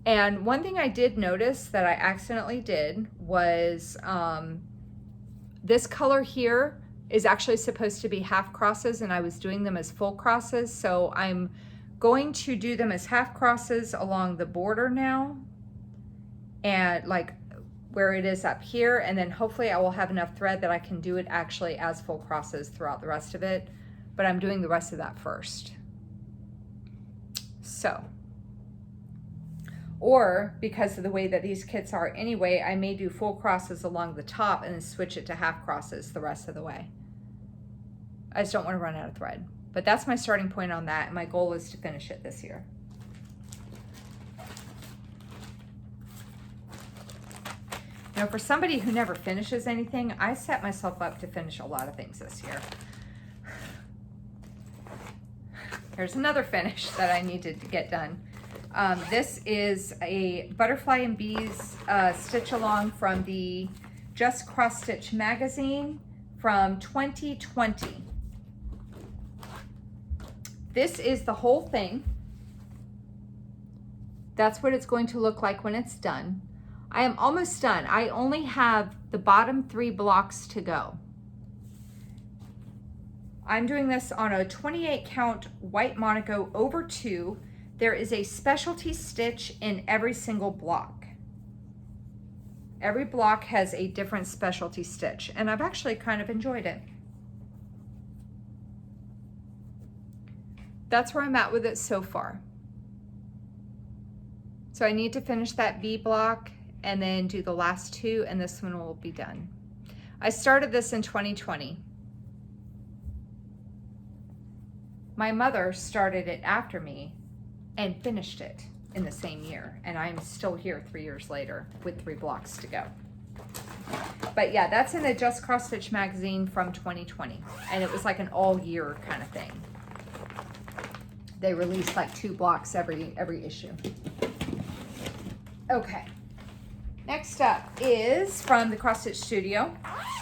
And one thing I did notice that I accidentally did was this color here is actually supposed to be half crosses, and I was doing them as full crosses. So I'm going to do them as half crosses along the border now, and like where it is up here, and then hopefully I will have enough thread that I can do it actually as full crosses throughout the rest of it, but I'm doing the rest of that first. So, or because of the way that these kits are anyway, I may do full crosses along the top and then switch it to half crosses the rest of the way. I just don't want to run out of thread, but that's my starting point on that, and my goal is to finish it this year. You know, for somebody who never finishes anything, I set myself up to finish a lot of things this year. Here's another finish that I needed to get done. This is a Butterfly and Bees stitch along from the Just Cross Stitch magazine from 2020. This is the whole thing. That's what it's going to look like when it's done. I am almost done. I only have the bottom 3 blocks to go. I'm doing this on a 28 count white Monaco over 2. There is a specialty stitch in every single block. Every block has a different specialty stitch, and I've actually kind of enjoyed it. That's where I'm at with it so far. So I need to finish that V block and then do the last 2, and this one will be done. I started this in 2020. My mother started it after me and finished it in the same year, and I'm still here 3 years later with 3 blocks to go. But yeah, that's in the Just Cross Stitch magazine from 2020, and it was like an all year kind of thing. They released like 2 blocks every issue. Okay. Next up is from the CrossFit Studio.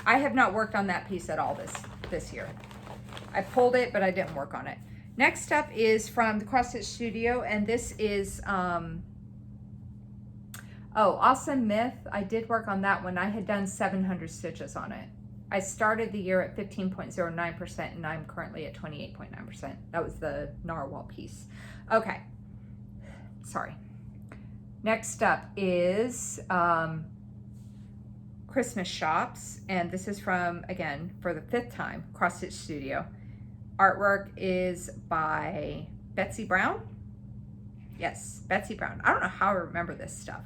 I have not worked on that piece at all this year. I pulled it, but I didn't work on it. Next up is from the CrossFit Studio, and this is, Awesome Myth. I did work on that one. I had done 700 stitches on it. I started the year at 15.09%, and I'm currently at 28.9%. That was the narwhal piece. Okay, sorry. Next up is Christmas Shops, and this is from, again, for the 5th time, CrossFit Studio. Artwork is by Betsy Brown. Yes, Betsy Brown. I don't know how I remember this stuff.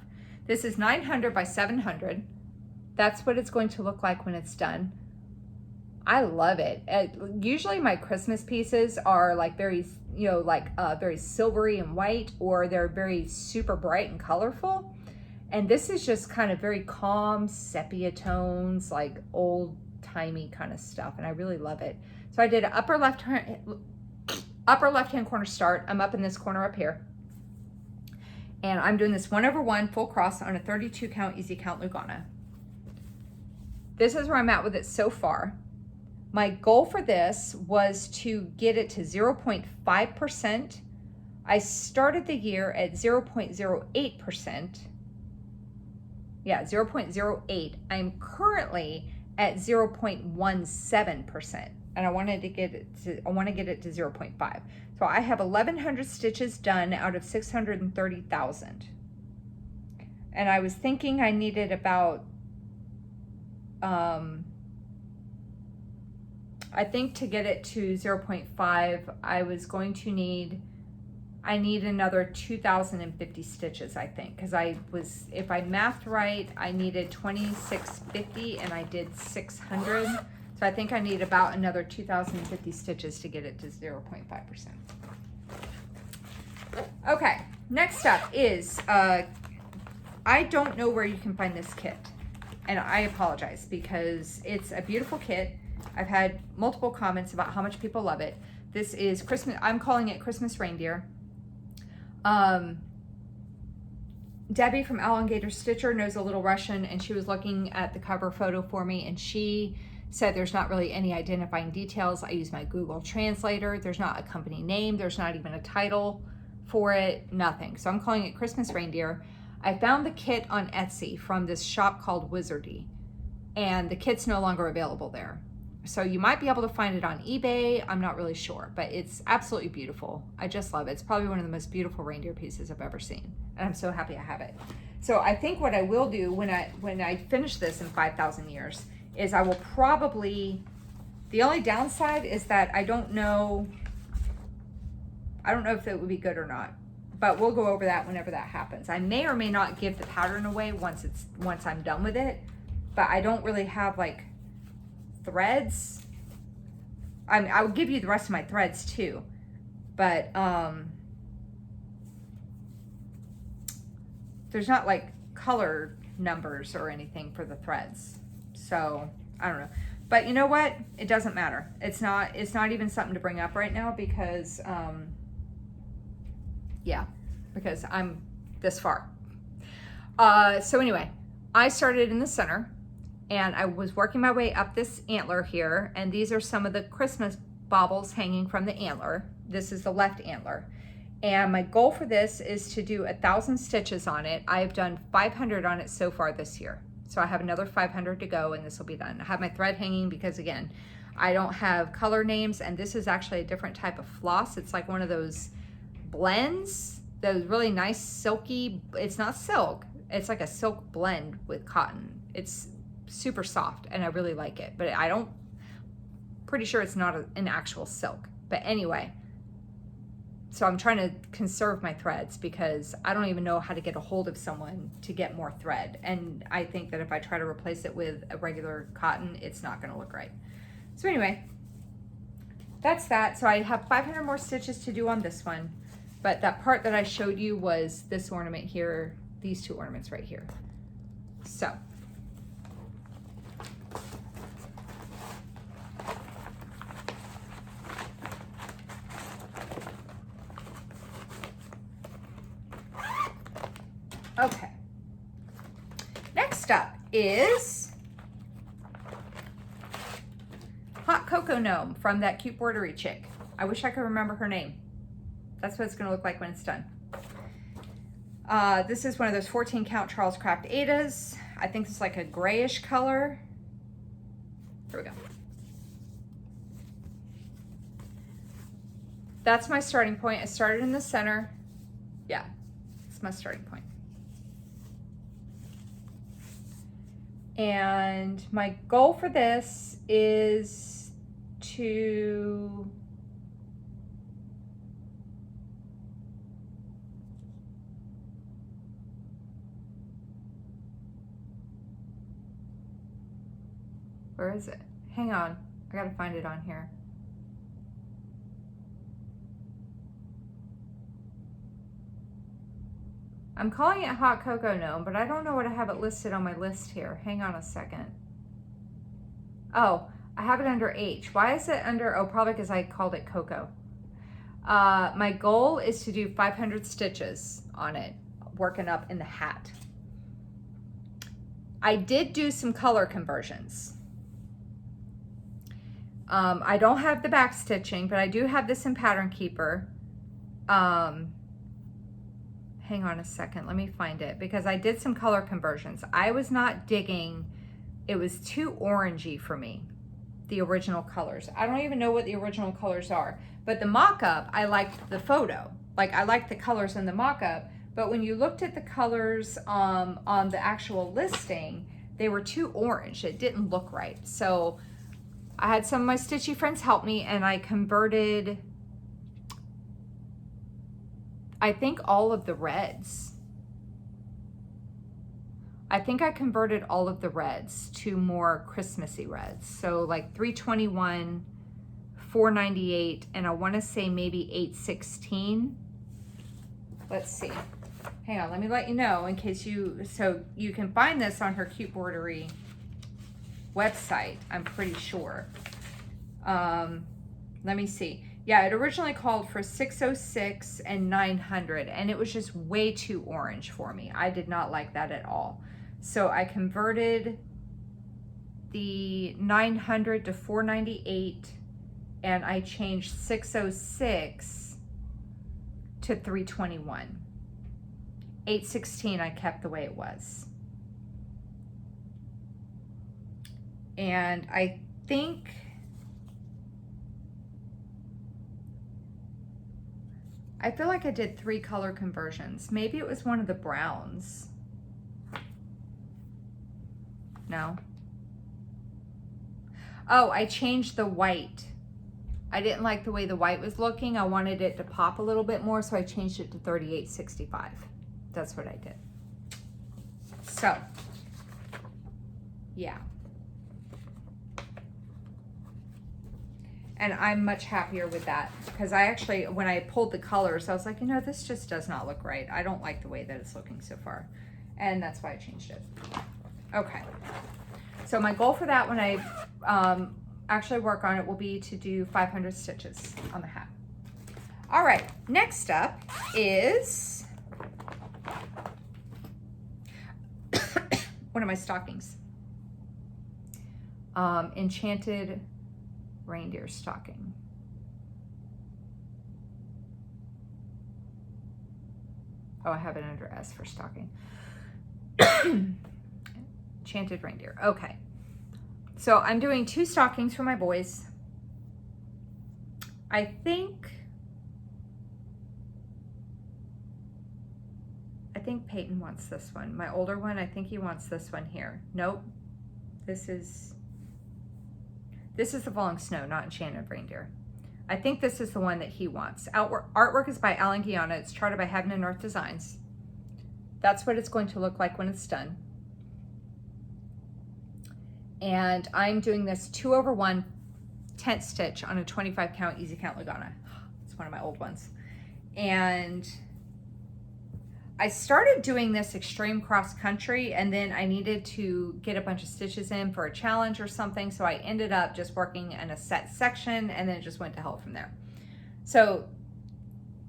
This is 900 by 700. That's what it's going to look like when it's done. I love it. Usually my Christmas pieces are like very, very silvery and white, or they're very super bright and colorful. And this is just kind of very calm sepia tones, like old timey kind of stuff. And I really love it. So I did an upper left hand corner start. I'm up in this corner up here. And I'm doing this 1/1 full cross on a 32 count easy count Lugana. This is where I'm at with it so far. My goal for this was to get it to 0.5%. I started the year at 0.08%. Yeah, 0.08. I'm currently at 0.17%, and I want to get it to 0.5. So I have 1,100 stitches done out of 630,000. And I was thinking I needed about I think to get it to 0.5, I was going to need another 2,050 stitches, I think, because if I mathed right, I needed 2,650 and I did 600. So I think I need about another 2,050 stitches to get it to 0.5%. Okay, next up is, I don't know where you can find this kit, and I apologize because it's a beautiful kit. I've had multiple comments about how much people love it. This is Christmas, I'm calling it Christmas Reindeer. Debbie from Owl and Gator Stitcher knows a little Russian, and she was looking at the cover photo for me, and she said there's not really any identifying details. I use my Google Translator. There's not a company name. There's not even a title for it, nothing. So I'm calling it Christmas Reindeer. I found the kit on Etsy from this shop called Wizardy, and the kit's no longer available there. So you might be able to find it on eBay. I'm not really sure, but it's absolutely beautiful. I just love it. It's probably one of the most beautiful reindeer pieces I've ever seen. And I'm so happy I have it. So I think what I will do when I finish this in 5,000 years is I will probably, the only downside is that I don't know if it would be good or not, but we'll go over that whenever that happens. I may or may not give the pattern away once I'm done with it, but I don't really have like threads. I will give you the rest of my threads too, but there's not like color numbers or anything for the threads. So I don't know, but you know what? It doesn't matter. It's not even something to bring up right now because yeah, because I'm this far. So anyway, I started in the center and I was working my way up this antler here, and these are some of the Christmas baubles hanging from the antler. This is the left antler. And my goal for this is to do 1,000 stitches on it. I've done 500 on it so far this year. So I have another 500 to go and this will be done. I have my thread hanging because again, I don't have color names, and this is actually a different type of floss. It's like one of those blends, those really nice silky, it's not silk, it's like a silk blend with cotton. It's super soft and I really like it, but pretty sure it's not an actual silk. But anyway, so I'm trying to conserve my threads because I don't even know how to get a hold of someone to get more thread. And I think that if I try to replace it with a regular cotton, it's not gonna look right. So anyway, that's that. So I have 500 more stitches to do on this one. But that part that I showed you was this ornament here, these two ornaments right here. So. Okay. Next up is Hot Cocoa Gnome from that cute bordery chick. I wish I could remember her name. That's what it's going to look like when it's done. This is one of those 14 count Charles Craft Adas. I think it's like a grayish color. Here we go. That's my starting point. I started in the center. Yeah, it's my starting point. And my goal for this is to where is it? Hang on, I gotta find it on here. I'm calling it Hot Cocoa Gnome, but I don't know what I have it listed on my list here. Hang on a second. Oh, I have it under H. Why is it under, oh, probably because I called it Cocoa. My goal is to do 500 stitches on it, working up in the hat. I did do some color conversions. I don't have the back stitching, but I do have this in Pattern Keeper. Hang on a second, let me find it, because I did some color conversions. I was not digging, it was too orangey for me, the original colors. I don't even know what the original colors are, but the mock-up, I liked the photo. Like, I liked the colors in the mock-up, but when you looked at the colors on the actual listing, they were too orange. It didn't look right. So I had some of my stitchy friends help me, and I converted, I think, all of the reds. I think I converted all of the reds to more Christmassy reds. So like 321, 498, and I want to say maybe 816. Let's see. Hang on, let me let you know in case so you can find this on her Cute Bordery website, I'm pretty sure. Let me see. Yeah, it originally called for 606 and 900, and it was just way too orange for me. I did not like that at all. So I converted the 900 to 498, and I changed 606 to 321. 816 I kept the way it was. And I think I feel like I did 3 color conversions. Maybe it was one of the browns. No. Oh, I changed the white. I didn't like the way the white was looking. I wanted it to pop a little bit more, so I changed it to 3865. That's what I did. So, yeah. And I'm much happier with that, because I actually, when I pulled the colors, I was like, you know, this just does not look right. I don't like the way that it's looking so far. And that's why I changed it. Okay. So my goal for that when I actually work on it will be to do 500 stitches on the hat. All right, next up is one of my stockings. Enchanted reindeer stocking. Oh, I have it under S for stocking. Enchanted reindeer. Okay. So I'm doing 2 stockings for my boys. I think Peyton wants this one. My older one, I think he wants this one here. Nope. This is the Falling Snow, not Enchanted Reindeer. I think this is the one that he wants. Artwork is by Alan Guiana. It's charted by Heaven and Earth Designs. That's what it's going to look like when it's done. And I'm doing this 2/1 tent stitch on a 25 count easy count Lugana. It's one of my old ones. And I started doing this extreme cross country, and then I needed to get a bunch of stitches in for a challenge or something. So I ended up just working in a set section, and then it just went to hell from there. So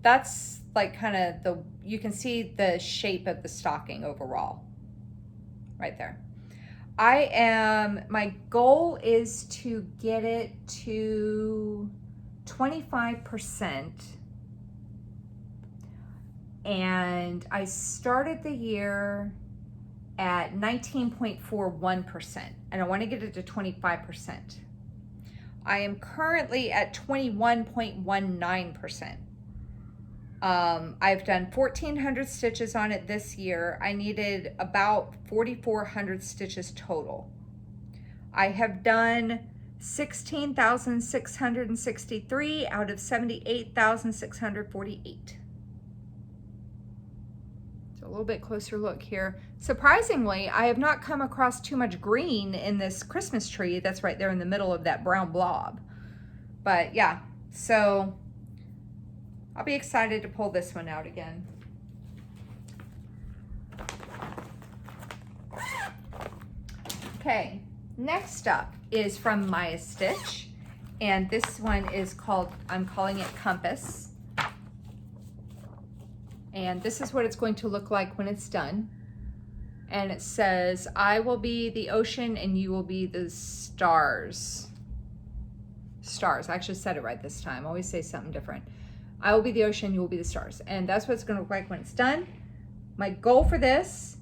that's like kind of you can see the shape of the stocking overall right there. My goal is to get it to 25%. And I started the year at 19.41%, and I want to get it to 25%. I am currently at 21.19%. I've done 1,400 stitches on it this year. I needed about 4,400 stitches total. I have done 16,663 out of 78,648. So a little bit closer look here. Surprisingly, I have not come across too much green in this Christmas tree that's right there in the middle of that brown blob. But yeah, so I'll be excited to pull this one out again. Okay, next up is from Maya Stitch, and this one is called, I'm calling it Compass. And this is what it's going to look like when it's done. And it says, I will be the ocean and you will be the stars. Stars, I actually said it right this time. I always say something different. I will be the ocean, you will be the stars. And that's what it's gonna look like when it's done. My goal for this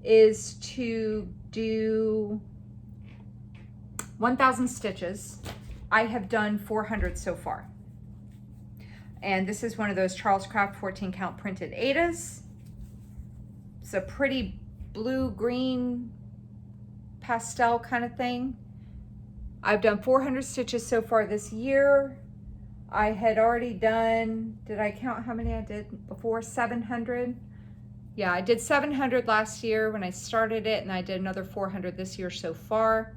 is to do 1,000 stitches. I have done 400 so far. And this is one of those Charles Craft 14 count printed Adas. It's a pretty blue-green pastel kind of thing. I've done 400 stitches so far this year. I had already done, did I count how many I did before? 700? Yeah, I did 700 last year when I started it, and I did another 400 this year so far.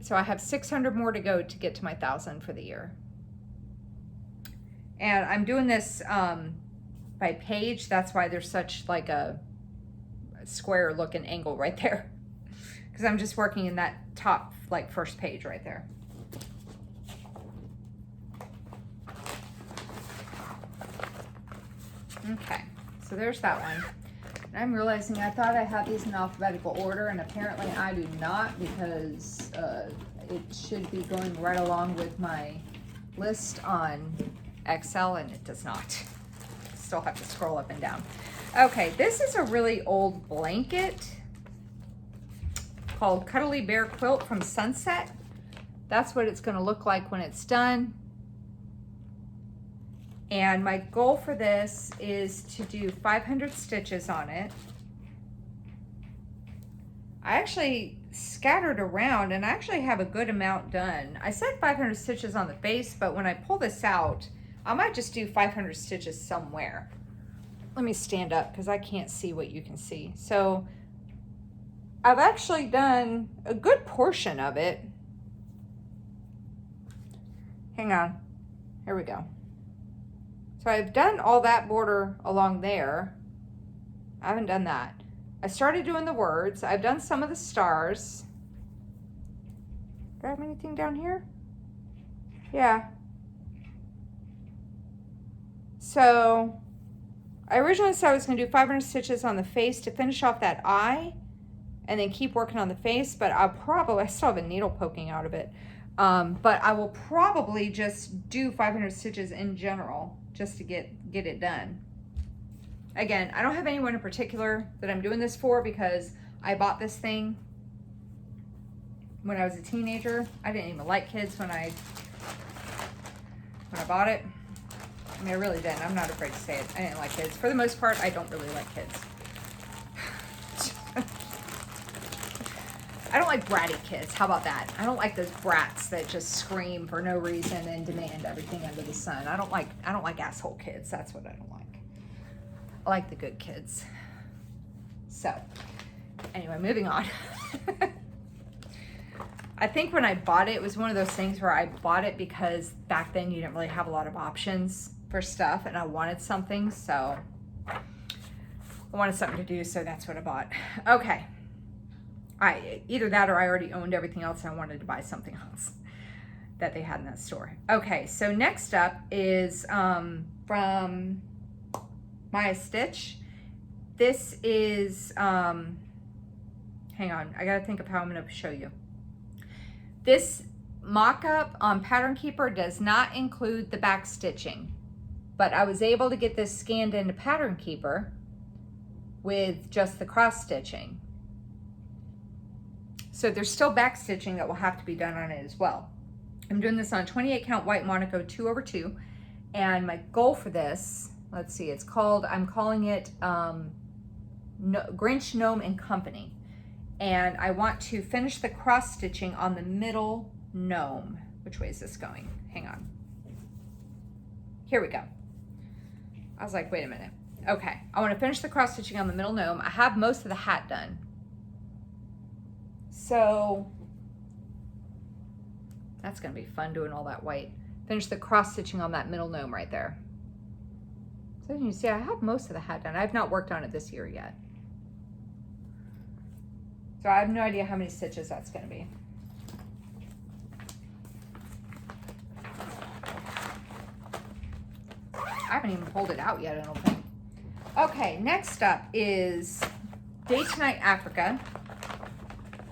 So I have 600 more to go to get to my 1,000 for the year. And I'm doing this by page. That's why there's such like a square looking angle right there. Because I'm just working in that top, like first page right there. Okay, so there's that one. And I'm realizing I thought I had these in alphabetical order, and apparently I do not, because it should be going right along with my list on Excel, and it does not. Still have to scroll up and down. Okay, this is a really old blanket called Cuddly Bear Quilt from Sunset. That's what it's going to look like when it's done. And my goal for this is to do 500 stitches on it. I actually scattered around and I actually have a good amount done. I said 500 stitches on the face, but when I pull this out, I might just do 500 stitches somewhere. Let me stand up because I can't see what you can see. So I've actually done a good portion of it. Hang on, here we go. So I've done all that border along there. I haven't done that. I started doing the words. I've done some of the stars. Do I have anything down here? Yeah. So I originally said I was going to do 500 stitches on the face to finish off that eye and then keep working on the face, but I still have a needle poking out of it. But I will probably just do 500 stitches in general just to get it done. Again, I don't have anyone in particular that I'm doing this for because I bought this thing when I was a teenager. I didn't even like kids when I bought it. I mean, I really didn't. I'm not afraid to say it. I didn't like kids. For the most part, I don't really like kids. I don't like bratty kids. How about that? I don't like those brats that just scream for no reason and demand everything under the sun. I don't like asshole kids. That's what I don't like. I like the good kids. So, anyway, moving on. I think when I bought it, it was one of those things where I bought it because back then you didn't really have a lot of options for stuff, and I wanted something, so I wanted something to do, so that's what I bought. Okay. Either that or I already owned everything else and I wanted to buy something else that they had in that store. Okay, so next up is from Maya Stitch. This is, hang on, I gotta think of how I'm gonna show you. This mock-up on Pattern Keeper does not include the back stitching, but I was able to get this scanned into Pattern Keeper with just the cross stitching. So there's still back stitching that will have to be done on it as well. I'm doing this on 28 count white Monaco 2/2, and my goal for this, let's see, I'm calling it Grinch Gnome and Company, and I want to finish the cross stitching on the middle gnome. Which way is this going? Hang on. Here we go. I was like, wait a minute. Okay, I want to finish the cross stitching on the middle gnome. I have most of the hat done. So that's going to be fun doing all that white. Finish the cross stitching on that middle gnome right there. So you see, I have most of the hat done. I've not worked on it this year yet. So I have no idea how many stitches that's going to be. I haven't even pulled it out yet, I don't think. Okay, next up is Day to Night Africa.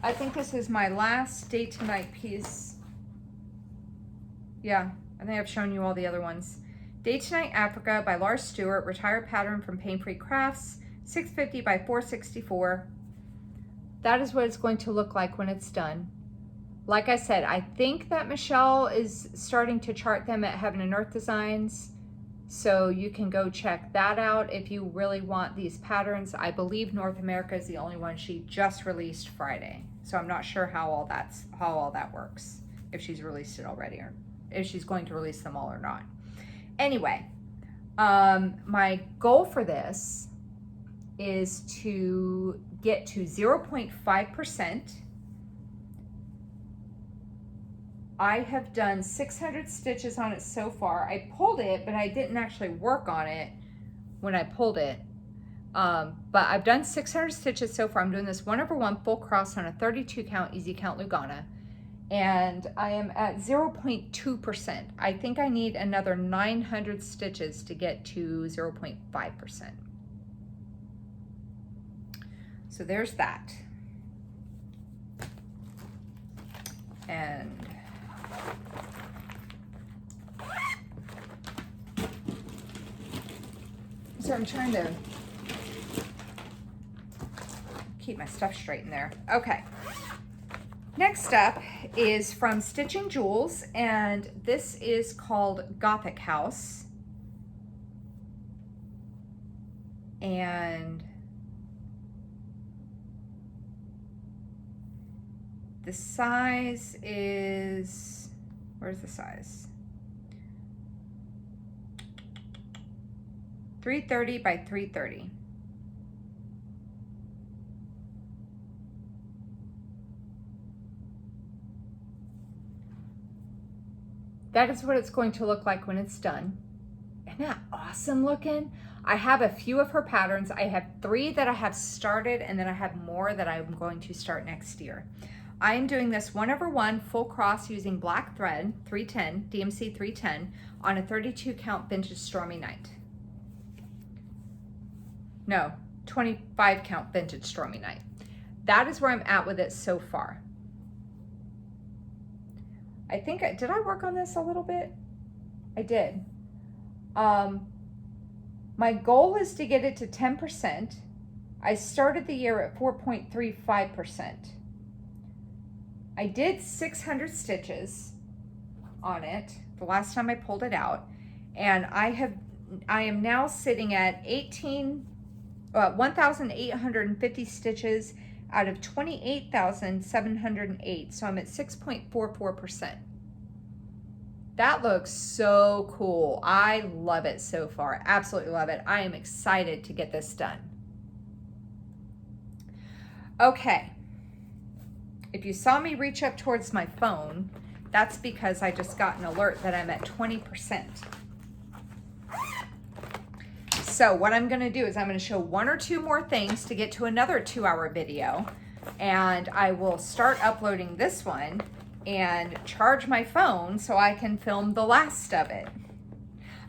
I think this is my last Day to Night piece. Yeah, I think I've shown you all the other ones. Day to Night Africa by Lars Stewart, retired pattern from Pain Free Crafts, 650 by 464. That is what it's going to look like when it's done. Like I said, I think that Michelle is starting to chart them at Heaven and Earth Designs. So you can go check that out if you really want these patterns. I believe North America is the only one she just released Friday. So I'm not sure how all that works, if she's released it already or if she's going to release them all or not. Anyway, my goal for this is to get to 0.5%. I have done 600 stitches on it so far. I pulled it, but I didn't actually work on it when I pulled it. But I've done 600 stitches so far. I'm doing this 1/1 full cross on a 32 count easy count Lugana. And I am at 0.2%. I think I need another 900 stitches to get to 0.5%. So there's that. And so I'm trying to keep my stuff straight in there. Okay. Next up is from Stitch and Jewels, and this is called Gothic House. And the size is, where's the size? 330 by 330. That is what it's going to look like when it's done. Isn't that awesome looking? I have a few of her patterns. I have 3 that I have started, and then I have more that I'm going to start next year. I am doing this 1/1 full cross using black thread, 310, DMC 310, on a 32 count vintage Stormy Night. No, 25 count vintage Stormy Night. That is where I'm at with it so far. I think, did I work on this a little bit? I did. My goal is to get it to 10%. I started the year at 4.35%. I did 600 stitches on it the last time I pulled it out, and I am now sitting at 1,850 stitches out of 28,708, so I'm at 6.44%. That looks so cool. I love it so far. Absolutely love it. I am excited to get this done. Okay. If you saw me reach up towards my phone, that's because I just got an alert that I'm at 20%. So what I'm going to do is I'm going to show 1 or 2 more things to get to another 2-hour video, and I will start uploading this one and charge my phone so I can film the last of it.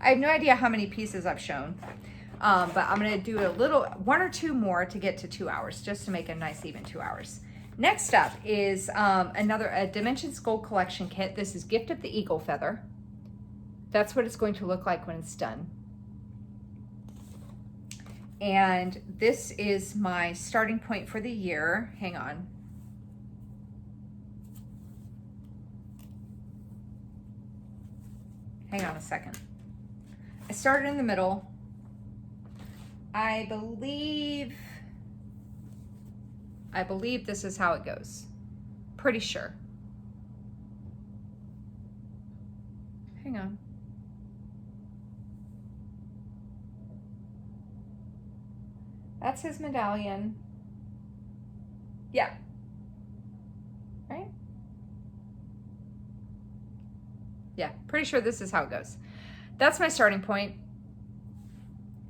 I have no idea how many pieces I've shown, but I'm going to do 1 or 2 more to get to 2 hours, just to make a nice even 2 hours. Next up is a Dimensions Gold Collection kit. This is Gift of the Eagle Feather. That's what it's going to look like when it's done. And this is my starting point for the year. Hang on. Hang on a second. I started in the middle. I believe this is how it goes. Pretty sure. Hang on. That's his medallion. Yeah. Right? Yeah, pretty sure this is how it goes. That's my starting point.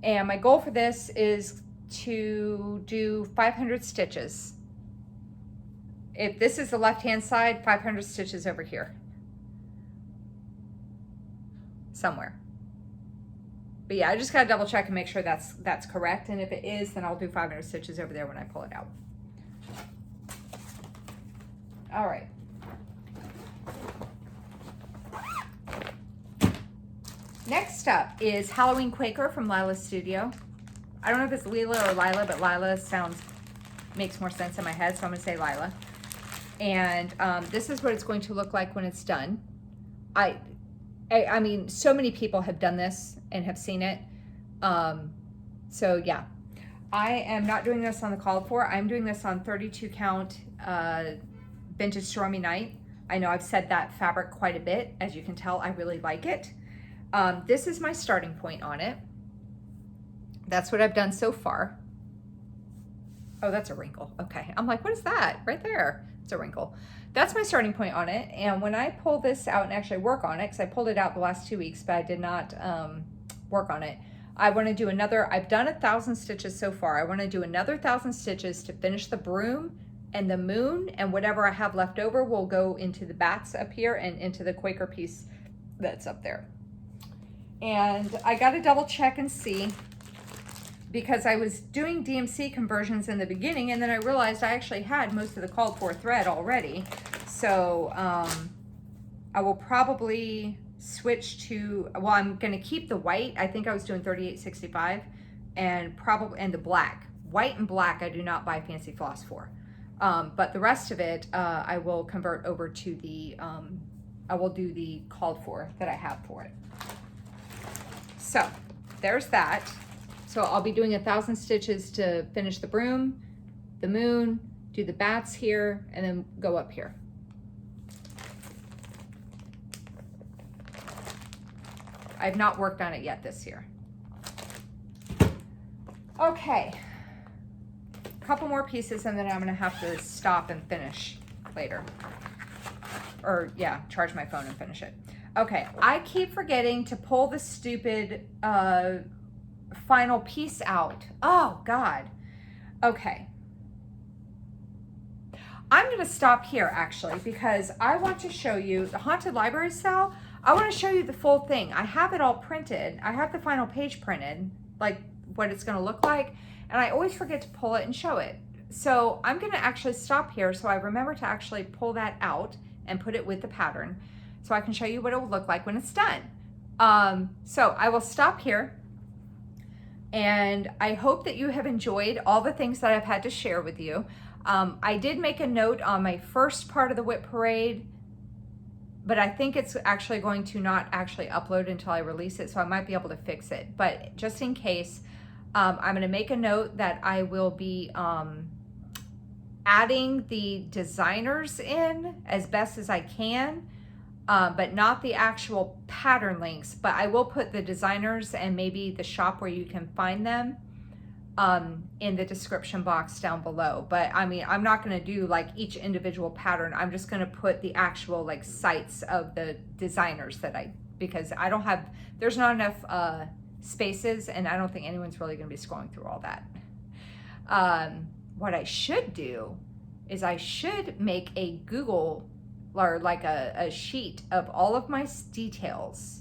And my goal for this is to do 500 stitches. If this is the left-hand side, 500 stitches over here. Somewhere. But yeah, I just gotta double check and make sure that's correct. And if it is, then I'll do 500 stitches over there when I pull it out. All right. Next up is Halloween Quaker from Lila's Studio. I don't know if it's Lila or Lila, but Lila makes more sense in my head, so I'm gonna say Lila. And this is what it's going to look like when it's done. I mean, so many people have done this and have seen it. So yeah, I am not doing this on the called for. I'm doing this on 32 count vintage Stormy Night. I know I've said that fabric quite a bit. As you can tell, I really like it. This is my starting point on it. That's what I've done so far. Oh, that's a wrinkle. Okay. I'm like, what is that? Right there. It's a wrinkle. That's my starting point on it. And when I pull this out and actually work on it, because I pulled it out the last 2 weeks, but I did not work on it. I want to do I've done 1,000 stitches so far. I want to do another 1,000 stitches to finish the broom and the moon, and whatever I have left over will go into the bats up here and into the Quaker piece that's up there. And I got to double check and see because I was doing DMC conversions in the beginning, and then I realized I actually had most of the called for thread already. So I will probably switch to, well, I'm going to keep the white. I think I was doing 3865 and the black. White and black I do not buy fancy floss for. But the rest of it I will convert over to the, I will do the called for that I have for it. So there's that. So I'll be doing 1,000 stitches to finish the broom, the moon, do the bats here, and then go up here. I've not worked on it yet this year. Okay, a couple more pieces and then I'm gonna have to stop and finish later. Or yeah, charge my phone and finish it. Okay, I keep forgetting to pull the stupid final piece out. Oh God. Okay. I'm gonna stop here actually because I want to show you the Haunted Library Cell. I want to show you the full thing. I have it all printed. I have the final page printed, like what it's gonna look like, and I always forget to pull it and show it. So I'm gonna actually stop here so I remember to actually pull that out and put it with the pattern so I can show you what it will look like when it's done. So I will stop here, and I hope that you have enjoyed all the things that I've had to share with you. I did make a note on my first part of the Whip Parade, but I think it's actually going to not actually upload until I release it, so I might be able to fix it. But just in case, I'm going to make a note that I will be adding the designers in as best as I can, but not the actual pattern links. But I will put the designers and maybe the shop where you can find them in the description box down below. But I mean, I'm not going to do like each individual pattern. I'm just going to put the actual like sites of the designers that because I don't have, there's not enough spaces, and I don't think anyone's really going to be scrolling through all that. What I should do is I should make a Google or like a sheet of all of my details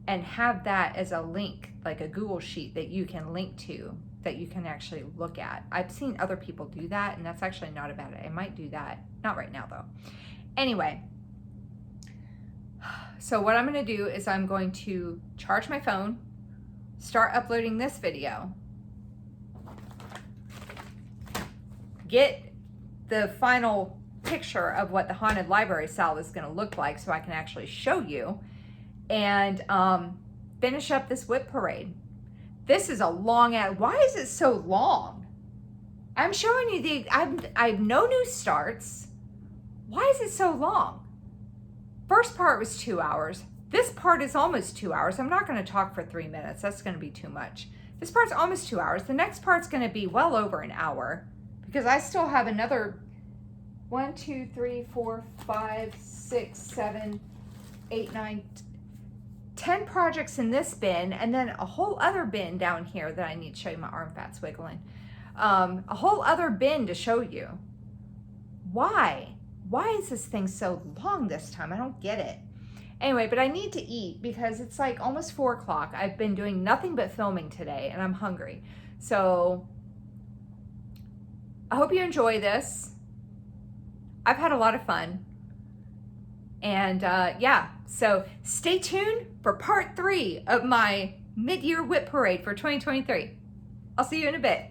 and have that as a link, like a Google sheet that you can link to, that you can actually look at. I've seen other people do that, and that's actually not a bad idea. I might do that. Not right now though. Anyway, so what I'm going to do is I'm going to charge my phone, start uploading this video, get the final picture of what the Haunted Library Cell is going to look like so I can actually show you, and finish up this Whip Parade. This is a long ad. Why is it so long? I'm showing you I have no new starts. Why is it so long? First part was 2 hours. This part is almost 2 hours. I'm not going to talk for 3 minutes. That's going to be too much. This part's almost 2 hours. The next part's going to be well over an hour because I still have another 1, 2, 3, 4, 5, 6, 7, 8, 9, 10 projects in this bin, and then a whole other bin down here that I need to show you. My arm fat's wiggling. A whole other bin to show you. Why is this thing so long this time? I don't get it. Anyway, but I need to eat because it's like almost 4 o'clock. I've been doing nothing but filming today and I'm hungry. So I hope you enjoy this. I've had a lot of fun. And yeah, so stay tuned for part 3 of my mid-year Whip Parade for 2023. I'll see you in a bit.